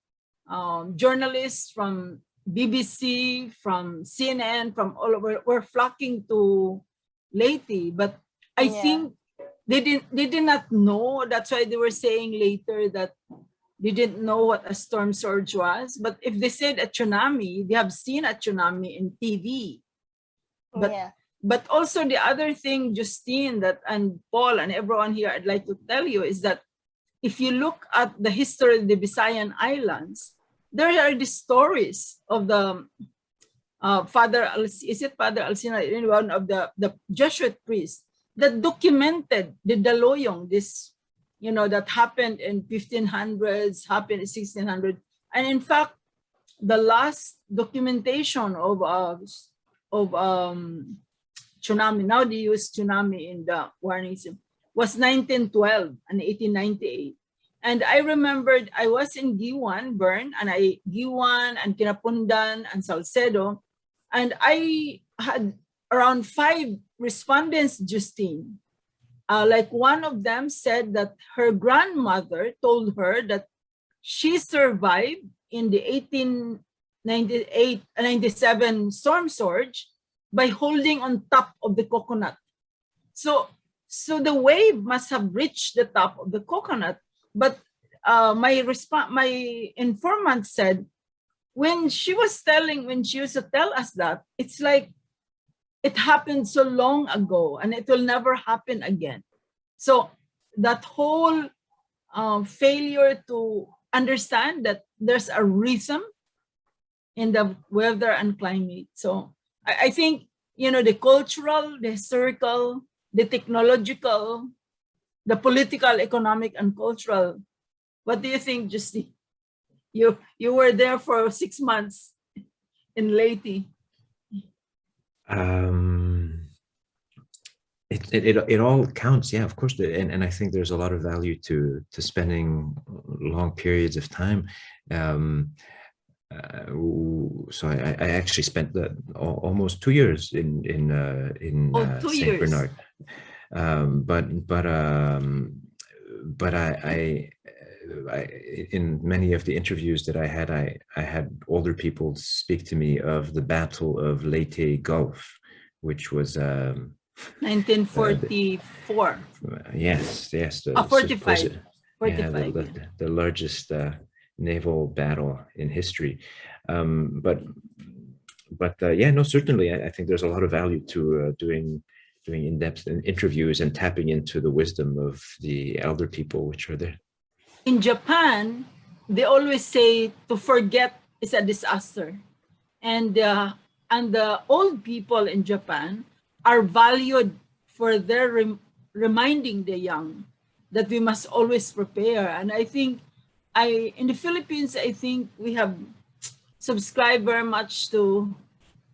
journalists from BBC, from CNN, from all over were flocking to Leyte. But I think they did not know. That's why they were saying later that they didn't know what a storm surge was. But if they said a tsunami, they have seen a tsunami in TV. But also the other thing, Justine, and Paul and everyone here, I'd like to tell you is that if you look at the history of the Visayan Islands, there are the stories of the Father Alcina, one of the Jesuit priests, that documented the Daloyong, this, that happened in 1500s, happened in 1600. And in fact, the last documentation of tsunami, now they use tsunami in the warning system, was 1912 and 1898. And I remembered I was in Giwan, Bern, and Giwan and Kinapundan and Salcedo, and I had around 5 respondents, Justine. Like one of them said that her grandmother told her that she survived in the 1897 storm surge by holding on top of the coconut. So the wave must have reached the top of the coconut. But my informant said, when she used to tell us that, it's like it happened so long ago and it will never happen again. So that whole failure to understand that there's a rhythm in the weather and climate. So I think, the cultural, the historical, the technological, the political, economic, and cultural. What do you think, Justine? You were there for 6 months in Leyte. It all counts, yeah, of course, and I think there's a lot of value to spending long periods of time. So I actually spent almost 2 years in Saint Bernard, but I in many of the interviews that I had older people speak to me of the Battle of Leyte Gulf, which was 1944. Yes. 45. The largest naval battle in history. Certainly, I think there's a lot of value to doing in-depth interviews and tapping into the wisdom of the elder people which are there. In Japan, they always say to forget is a disaster, and the old people in Japan are valued for their reminding the young that we must always prepare. And I think in the Philippines, I think we have subscribed very much to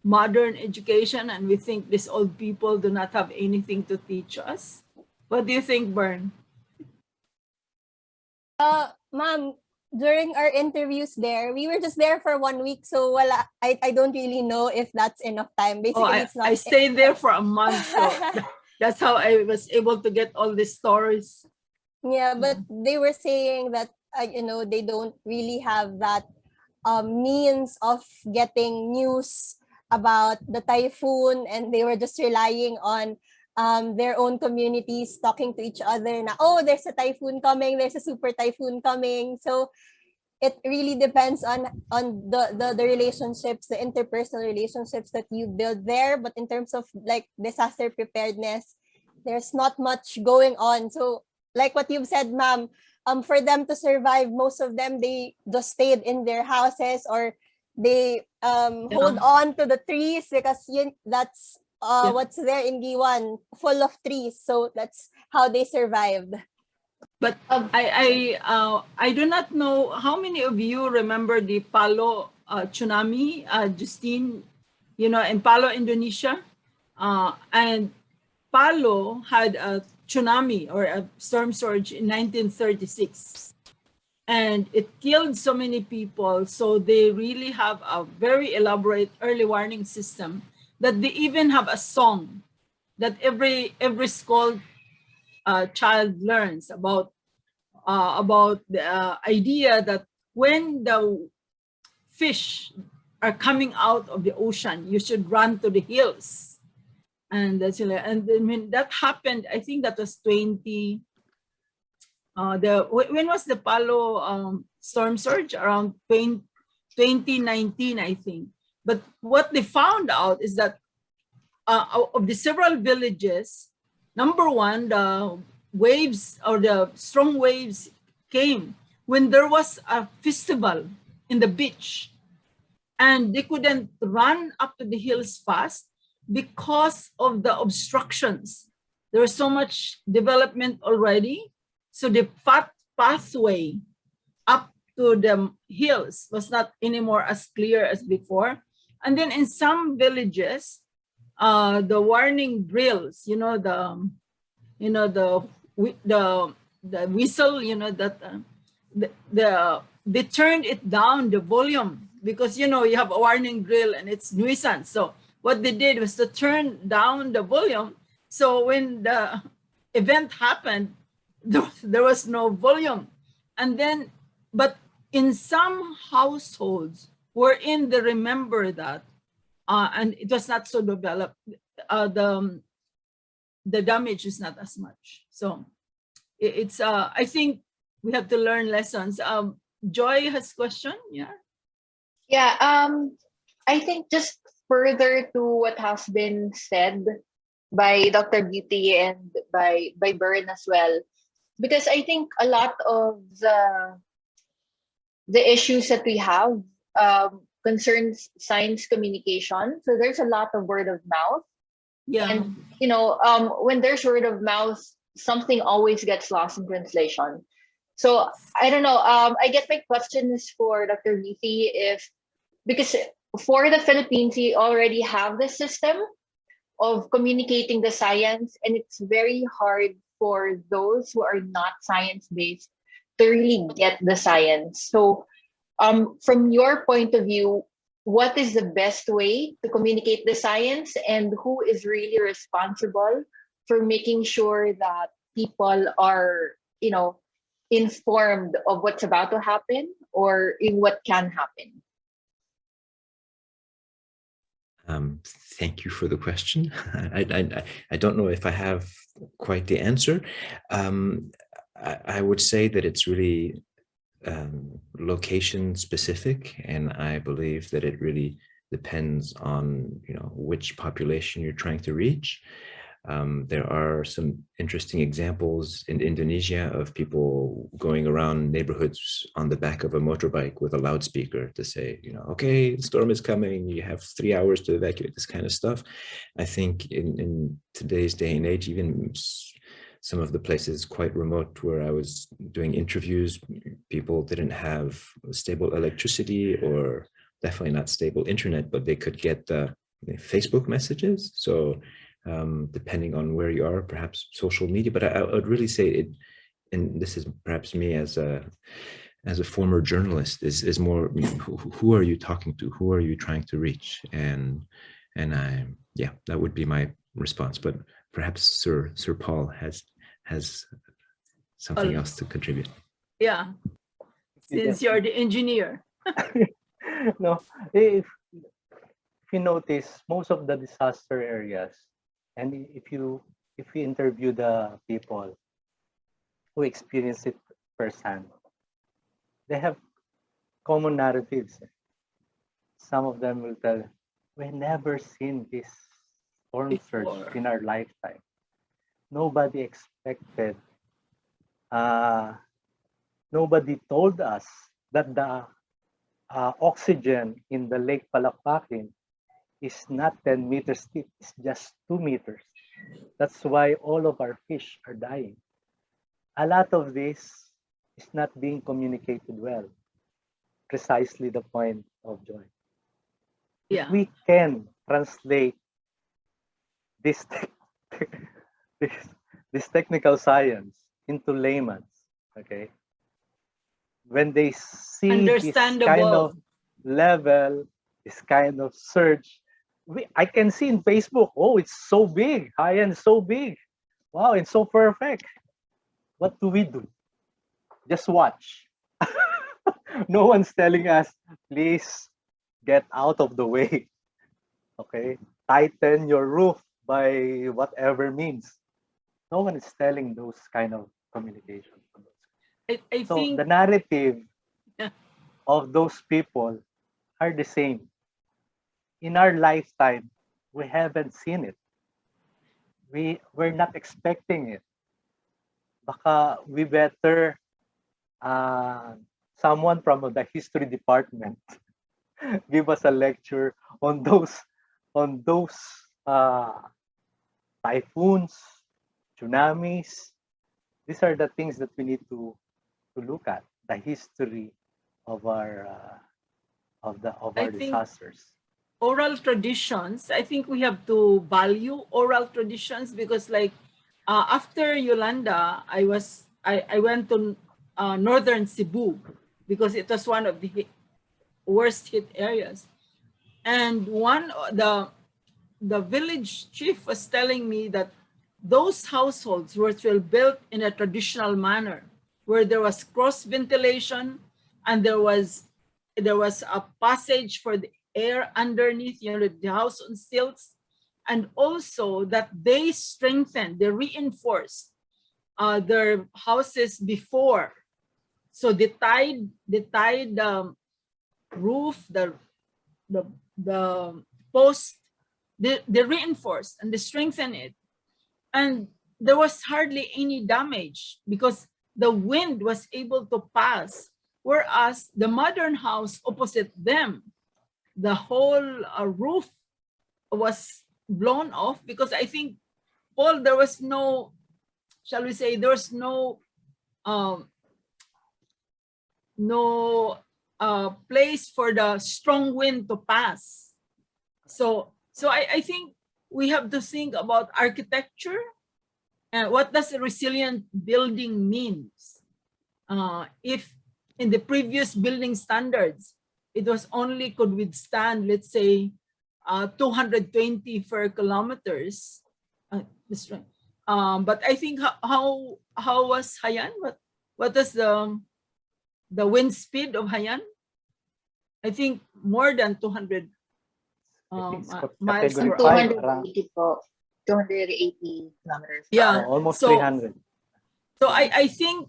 modern education, and we think these old people do not have anything to teach us. What do you think, Bern? Ma'am, during our interviews there, we were just there for 1 week, so I don't really know if that's enough time. Basically, it's not. I stayed there for a month, so that's how I was able to get all these stories. Yeah, but they were saying that they don't really have that means of getting news about the typhoon, and they were just relying on their own communities talking to each other na, oh, there's a typhoon coming, there's a super typhoon coming. So it really depends on the relationships, the interpersonal relationships that you build there. But in terms of like disaster preparedness, there's not much going on. So like what you've said, ma'am, for them to survive, most of them, they just stayed in their houses, or they hold on to the trees, because that's what's there in Giwan, full of trees. So that's how they survived. But I do not know how many of you remember the Palo tsunami, Justine, in Palo, Indonesia. And Palo had a tsunami or a storm surge in 1936. And it killed so many people. So they really have a very elaborate early warning system that they even have a song that every school child learns about the idea that when the fish are coming out of the ocean, you should run to the hills. And when that happened, I think that was when was the Palo storm surge? Around 2019, I think. But what they found out is that of the several villages, number one, the waves or the strong waves came when there was a festival in the beach, and they couldn't run up to the hills fast because of the obstructions there was so much development already. So the pathway up to the hills was not anymore as clear as before. And then in some villages, the warning drills, the whistle, they turned it down, the volume, because you have a warning drill and it's nuisance. So what they did was to turn down the volume. So when the event happened, there was no volume. And then, but in some households wherein they remember that, and it was not so developed, the damage is not as much. So it's I think we have to learn lessons. Joy has question. Yeah. I think just further to what has been said by Dr. Veuthey and by Byrne as well, because I think a lot of the issues that we have concerns science communication. So there's a lot of word of mouth. Yeah. And when there's word of mouth, something always gets lost in translation. So I don't know. I guess my question is for Dr. Veuthey, because for the Philippines, we already have this system of communicating the science, and it's very hard for those who are not science-based to really get the science. So from your point of view, what is the best way to communicate the science, and who is really responsible for making sure that people are, informed of what's about to happen or in what can happen? Thank you for the question. I don't know if I have quite the answer. I would say that it's really location specific, and I believe that it really depends on which population you're trying to reach. There are some interesting examples in Indonesia of people going around neighborhoods on the back of a motorbike with a loudspeaker to say, okay, the storm is coming, you have 3 hours to evacuate, this kind of stuff. I think in today's day and age, even some of the places quite remote where I was doing interviews, people didn't have stable electricity or definitely not stable internet, but they could get Facebook messages. So depending on where you are, perhaps social media, but I would really say it, and this is perhaps me as a former journalist, is more, who are you talking to? Who are you trying to reach? And that would be my response. But perhaps Sir Paul has something else to contribute. Yeah, since you're the engineer. No, if you notice, most of the disaster areas, and if you interview the people who experience it firsthand, they have common narratives. Some of them will tell, we never seen this storm surge in our lifetime. Nobody expected, nobody told us that the oxygen in the Lake Palakpakin is not 10 meters deep, it's just 2 meters. That's why all of our fish are dying. A lot of this is not being communicated well. Precisely the point of Joy. Yeah. We can translate this technical science into layman's, okay? When they see this kind of level, this kind of surge, I can see in Facebook, oh, it's so big, high-end so big. Wow, it's so perfect. What do we do? Just watch. No one's telling us, please get out of the way. Okay, tighten your roof by whatever means. No one is telling those kind of communication. I think the narrative of those people are the same. In our lifetime, we haven't seen it. We're not expecting it. Baka we better someone from the history department give us a lecture on those typhoons, tsunamis. These are the things that we need to look at, the history of our I think disasters. oral traditions, I think we have to value oral traditions because like after Yolanda, I went to northern Cebu because it was one of the worst hit areas. And the village chief was telling me that those households were still built in a traditional manner where there was cross ventilation and there was a passage for the air underneath, the house on stilts, and also that they strengthened, they reinforced their houses before. So they tied the roof, the post, they reinforced and they strengthened it. And there was hardly any damage because the wind was able to pass. Whereas the modern house opposite them, the whole roof was blown off because I think, Paul, there was no, shall we say, there was no place for the strong wind to pass. So I think we have to think about architecture and what does a resilient building means. If in the previous building standards, it was only could withstand, let's say, 220 per kilometers. But I think how was Haiyan? What was the wind speed of Haiyan? I think more than 200 miles per hour. 280 po. 280 kilometers per Yeah, hour. Almost so 300. So I think,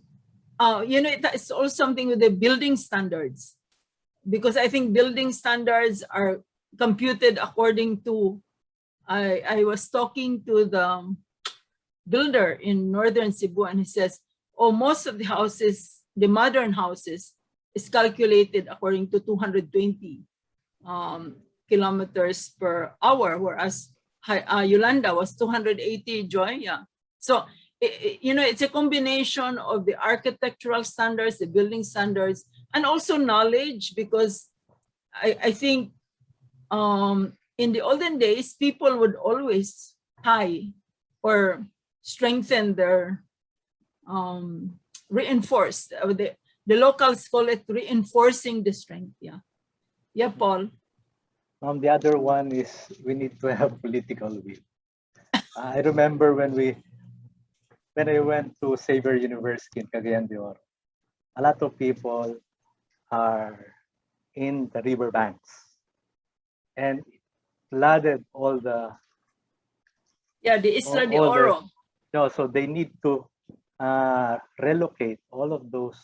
it's also something with the building standards, because I think building standards are computed according to, I was talking to the builder in northern Cebu and he says, oh, most of the houses, the modern houses is calculated according to 220 kilometers per hour, whereas Yolanda was 280, Joy, yeah. So, it's a combination of the architectural standards, the building standards, and also knowledge, because I think in the olden days, people would always tie or strengthen their, reinforced, the locals call it reinforcing the strength, yeah. Yeah, Paul. The other one is we need to have political will. I remember when I went to Xavier University in Cagayan de Oro, a lot of people are in the river banks and flooded all the Isla de Oro. So they need to relocate all of those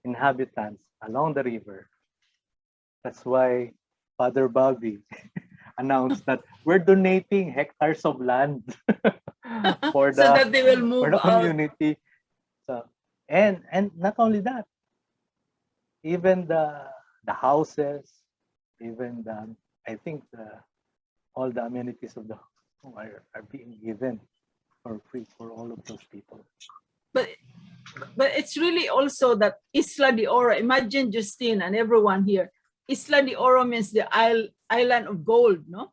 inhabitants along the river. That's why Father Bobby announced that we're donating hectares of land for so that they will move for the out. community. So and not only that, even the houses, even I think all the amenities of the home are being given for free for all of those people. But it's really also that Isla de Oro. Imagine Justine and everyone here. Isla de Oro means the island of gold, no?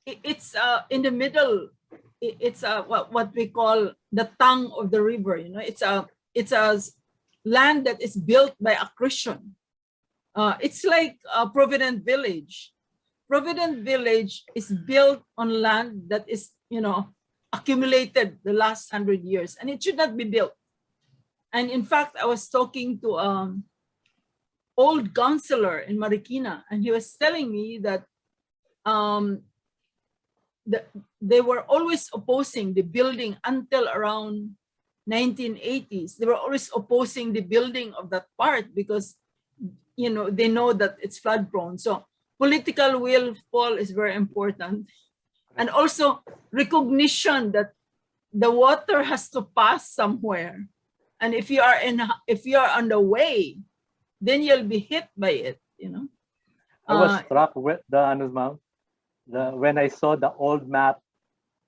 It's in the middle. It's what we call the tongue of the river. It's a land that is built by accretion. It's like Provident Village. Provident Village is built on land that is, accumulated the last 100 years, and it should not be built. And in fact, I was talking to old counselor in Marikina, and he was telling me that they were always opposing the building until around 1980s. They were always opposing the building of that part because, they know that it's flood prone. So political will, Paul, is very important. And also recognition that the water has to pass somewhere. And if you are on the way, then you'll be hit by it, I was struck with when I saw the old map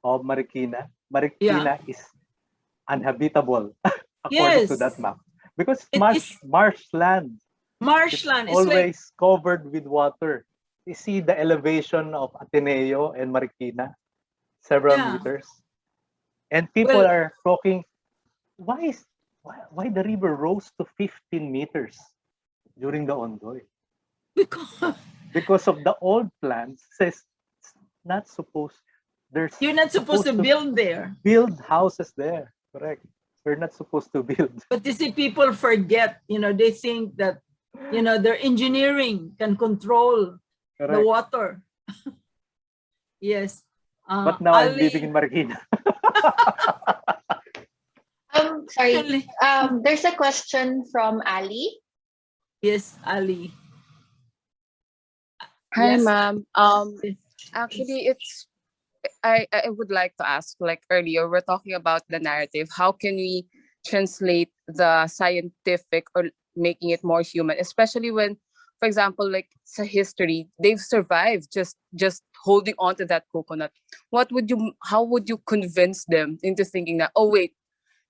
of Marikina. Marikina is unhabitable according to that Yes. map. Because It it's is marshland. It's marshland. It's like, always covered with water. You see the elevation of Ateneo and Marikina, several yeah. meters. And people Well, are talking, why the river rose to 15 meters during the Ondoy? because Because of the old plans says it's not supposed, there's you're not supposed to build there. build houses there. Correct. We're not supposed to build. But you see, people forget, they think that, their engineering can control the Correct. water. Yes. But now I'm Ali, living in Marikina. Sorry. actually, There's a question from Ali. yes, Ali. Hi, Yes. ma'am. Yes. Actually, I would like to ask, like earlier, we're talking about the narrative. How can we translate the scientific or making it more human, especially when, for example, like sa history, they've survived just holding on to that coconut. How would you convince them into thinking that, oh wait,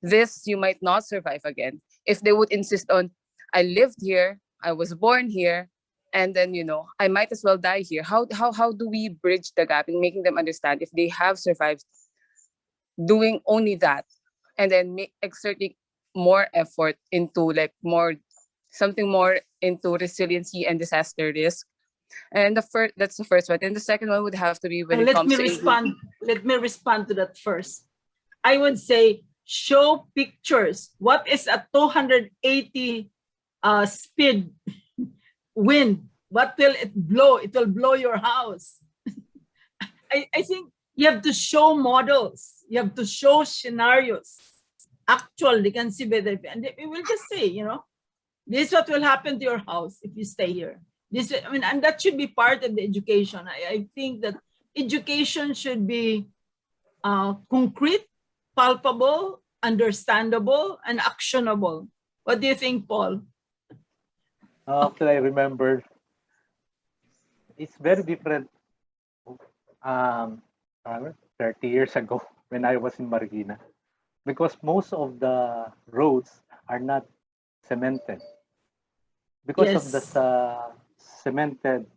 this you might not survive again? If they would insist on, I lived here, I was born here, and then I might as well die here. How do we bridge the gap in making them understand if they have survived doing only that, and then exerting more effort into like something more into resiliency and disaster risk? And that's the first one. And the second one would have to be when it Let comes me to respond. Let me respond to that first. I would say show pictures. What is a 280 speed wind? What will it blow? It will blow your house. I think you have to show models. You have to show scenarios. Actual, they can see better. And they will just say, this is what will happen to your house if you stay here. And that should be part of the education. I think that education should be concrete, palpable, understandable, and actionable. What do you think, Paul? After I remember, it's very different 30 years ago when I was in Marikina, because most of the roads are not cemented. Because of the cemented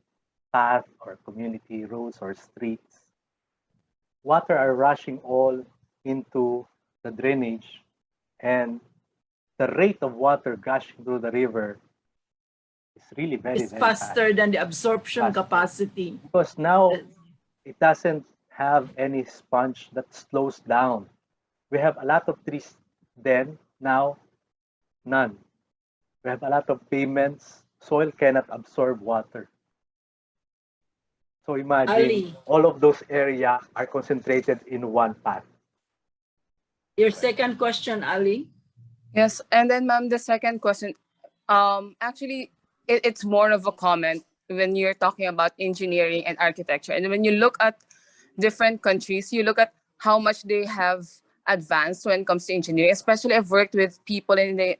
path or community roads or streets, water are rushing all into the drainage, and the rate of water gushing through the river is really very, It's very faster fast. than the absorption Faster. capacity. Because now it doesn't have any sponge that slows down. We have a lot of trees then, now none. We have a lot of pavements. Soil cannot absorb water. So imagine Ali, all of those areas are concentrated in one path. your second question, Ali. Yes, and then ma'am, the second question, actually, it's more of a comment when you're talking about engineering and architecture. And when you look at different countries, you look at how much they have advanced when it comes to engineering. Especially, I've worked with people in the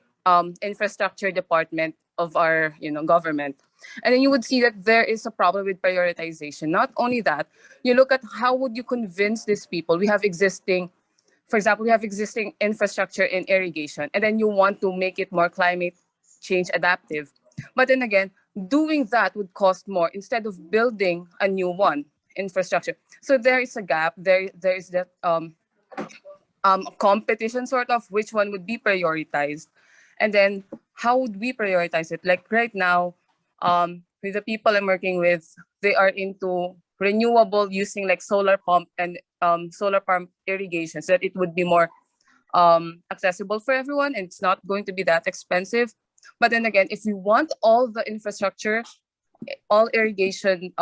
infrastructure department of our government, and then you would see that there is a problem with prioritization. Not only that, you look at how would you convince these people. For example, we have existing infrastructure in irrigation, and then you want to make it more climate change adaptive. But then again, doing that would cost more instead of building a new one infrastructure. So there is a gap. There is that competition sort of which one would be prioritized, and then how would we prioritize it? Like right now, with the people I'm working with, they are into renewable, using like solar pump and solar pump irrigation, so that it would be more accessible for everyone, and it's not going to be that expensive. But then again, if you want all the infrastructure, all irrigation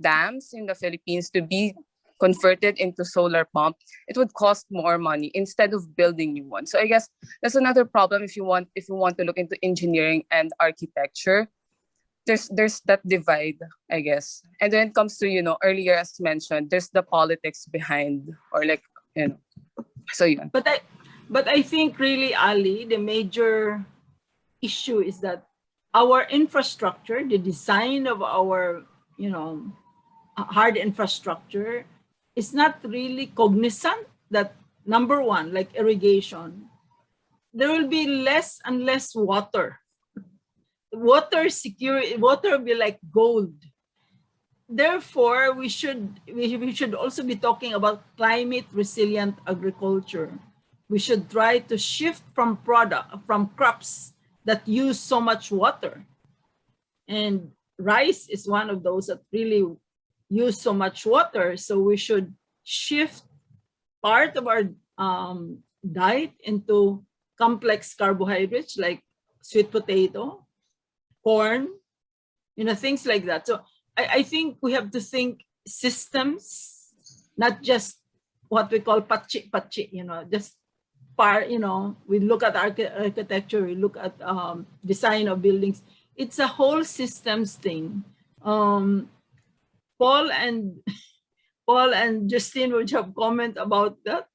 dams in the Philippines to be converted into solar pump, it would cost more money instead of building new ones. So I guess that's another problem if you want to look into engineering and architecture. There's that divide, I guess. And when it comes to, earlier as mentioned, there's the politics behind, or like, so yeah. But I think really, Ali, the major issue is that our infrastructure, the design of our, hard infrastructure, is not really cognizant that Number one, like irrigation, there will be less and less water. Water security, water will be like gold. Therefore, we should also be talking about climate resilient agriculture. We should try to shift from crops that use so much water. And rice is one of those that really use so much water. So we should shift part of our diet into complex carbohydrates like sweet potato, corn, things like that. So I think we have to think systems, not just what we call pachi, just we look at architecture, we look at design of buildings. It's a whole systems thing. Paul and Justine, would you have comment about that?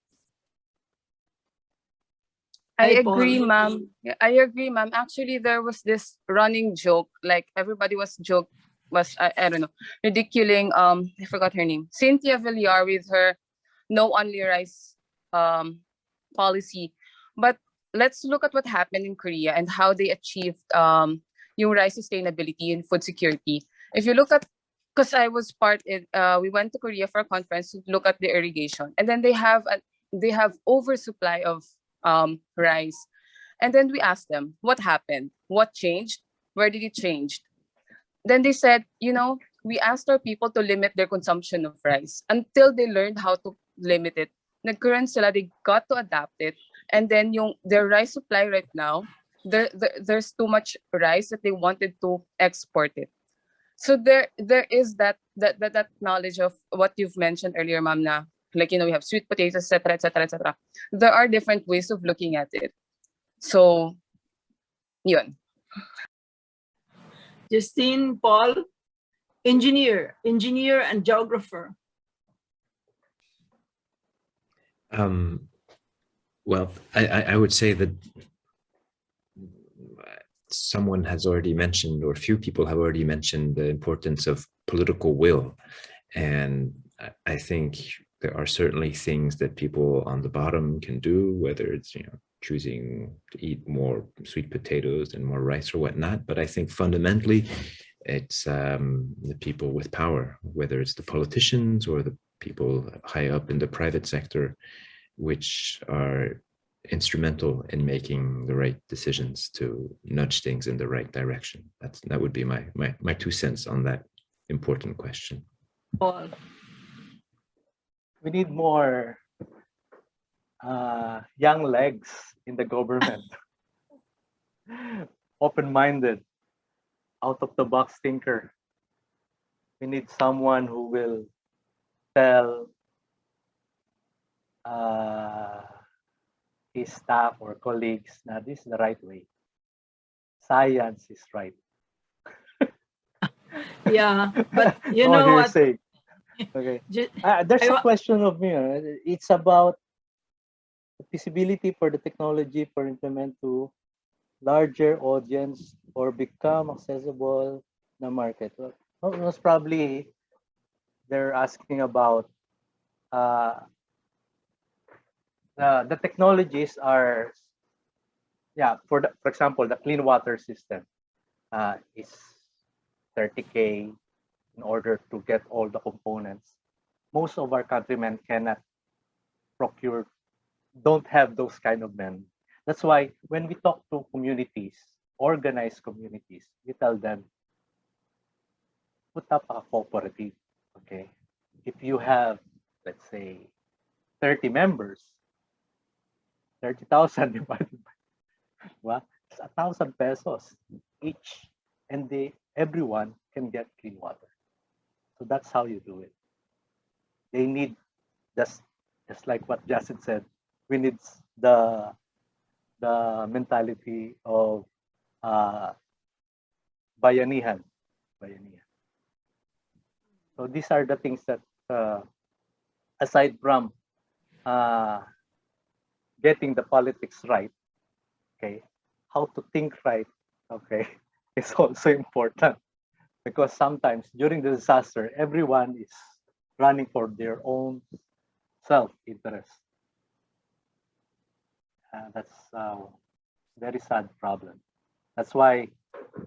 I Hi, Paul. agree, ma'am. Yeah, I agree, ma'am. Actually, there was this running joke, like everybody was I don't know, ridiculing, I forgot her name, Cynthia Villar with her no only rice policy. But let's look at what happened in Korea and how they achieved yung rice sustainability and food security. If you look at, because I was we went to Korea for a conference to look at the irrigation, and then they have oversupply of rice. And then we asked them, what happened? What changed? Where did it change? Then they said, we asked our people to limit their consumption of rice until they learned how to limit it. Nagkaroon sila, they got to adapt it. And then their rice supply right now, there's too much rice that they wanted to export it. So there is that knowledge of what you've mentioned earlier, ma'am, na like, we have sweet potatoes, etc., etc., etc. There are different ways of looking at it. So, yun. Justine, Paul, engineer and geographer. Well, I would say that someone has already mentioned, or a few people have already mentioned, the importance of political will. And I think there are certainly things that people on the bottom can do, whether it's choosing to eat more sweet potatoes and more rice or whatnot. But I think fundamentally, it's the people with power, whether it's the politicians or the people high up in the private sector, which are instrumental in making the right decisions to nudge things in the right direction. That would be my 2 cents on that important question. Paul. We need more young legs in the government. Open-minded, out-of-the-box thinker. We need someone who will tell his staff or colleagues, now this is the right way. Science is right. Yeah, but you no know what? Say. Okay. There's a question of me. It's about the feasibility for the technology for implement to larger audience or become accessible in the market. Most probably, they're asking about the technologies are, for example, the clean water system is 30K in order to get all the components. Most of our countrymen cannot procure, don't have those kind of men. That's why when we talk to communities, organized communities, we tell them, put up a cooperative, okay? If you have, let's say, 30 members, 30,000 divided by, well, it's 1,000 pesos each, and everyone can get clean water. So that's how you do it. They need, just like what Justin said, we need the mentality of bayanihan. So these are the things that, aside from getting the politics right, okay, how to think right, okay, is also important, because sometimes during the disaster, everyone is running for their own self-interest. That's a very sad problem. That's why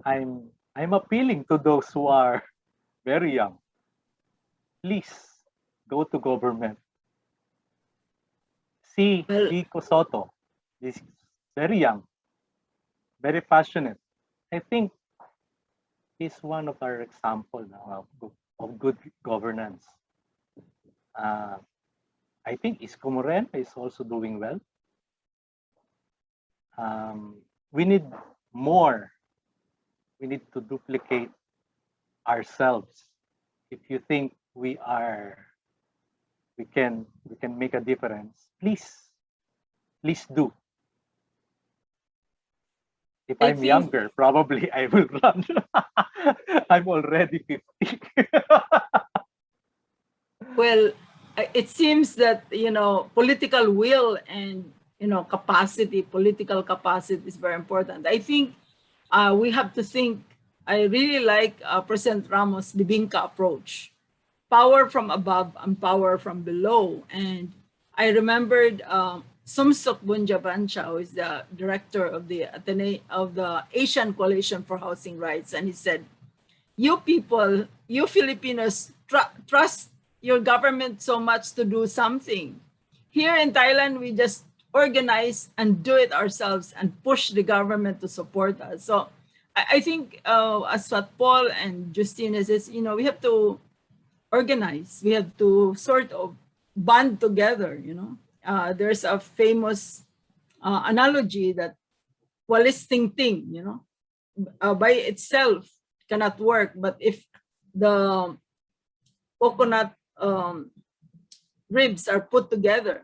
I'm appealing to those who are very young. Please go to government. See Vico Soto. He's very young, very passionate. I think he's one of our examples of good governance. I think Isko Moreno is also doing well. We need more. We need to duplicate ourselves. If you think we can make a difference, please do. If I I'm think- younger, probably I will run. I'm already 50. Well, it seems that, political will and, political capacity is very important. I think we have to think, I really like President Ramos' Bibingka approach. Power from above and power from below. And I remembered Sumsok Bunjabancha, who is the director of the Ateneo of the Asian Coalition for Housing Rights. And he said, you people, you Filipinos, trust your government so much to do something. Here in Thailand, we just organize and do it ourselves and push the government to support us. So I think as what Paul and Justina says, we have to organize. We have to sort of band together, There's a famous analogy that walis ting-ting, by itself cannot work, but if the coconut ribs are put together,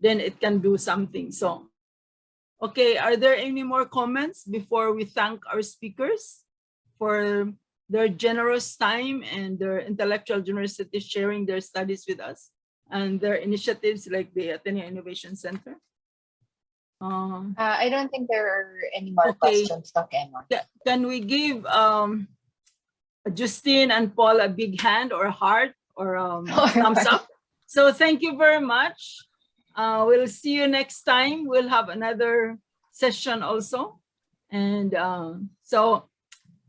then it can do something. So, okay, are there any more comments before we thank our speakers for their generous time and their intellectual generosity sharing their studies with us and their initiatives like the Ateneo Innovation Center? I don't think there are any more Okay. questions, Doc Emma. Can we give Justine and Paul a big hand or a heart or thumbs up? So thank you very much. We'll see you next time. We'll have another session also. And so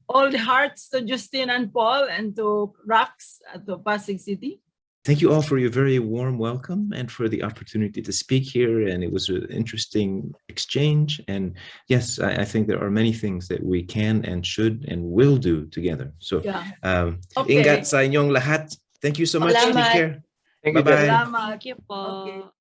all the hearts to Justine and Paul and to Rax at the Pasig City. Thank you all for your very warm welcome and for the opportunity to speak here. And it was an interesting exchange. And yes, I think there are many things that we can and should and will do together. So, Yeah. Ingat sa inyong lahat. Thank you so much. Salamat. Take care. Thank you, Bye-bye. Jeff. Salamat. Thank you po. Okay.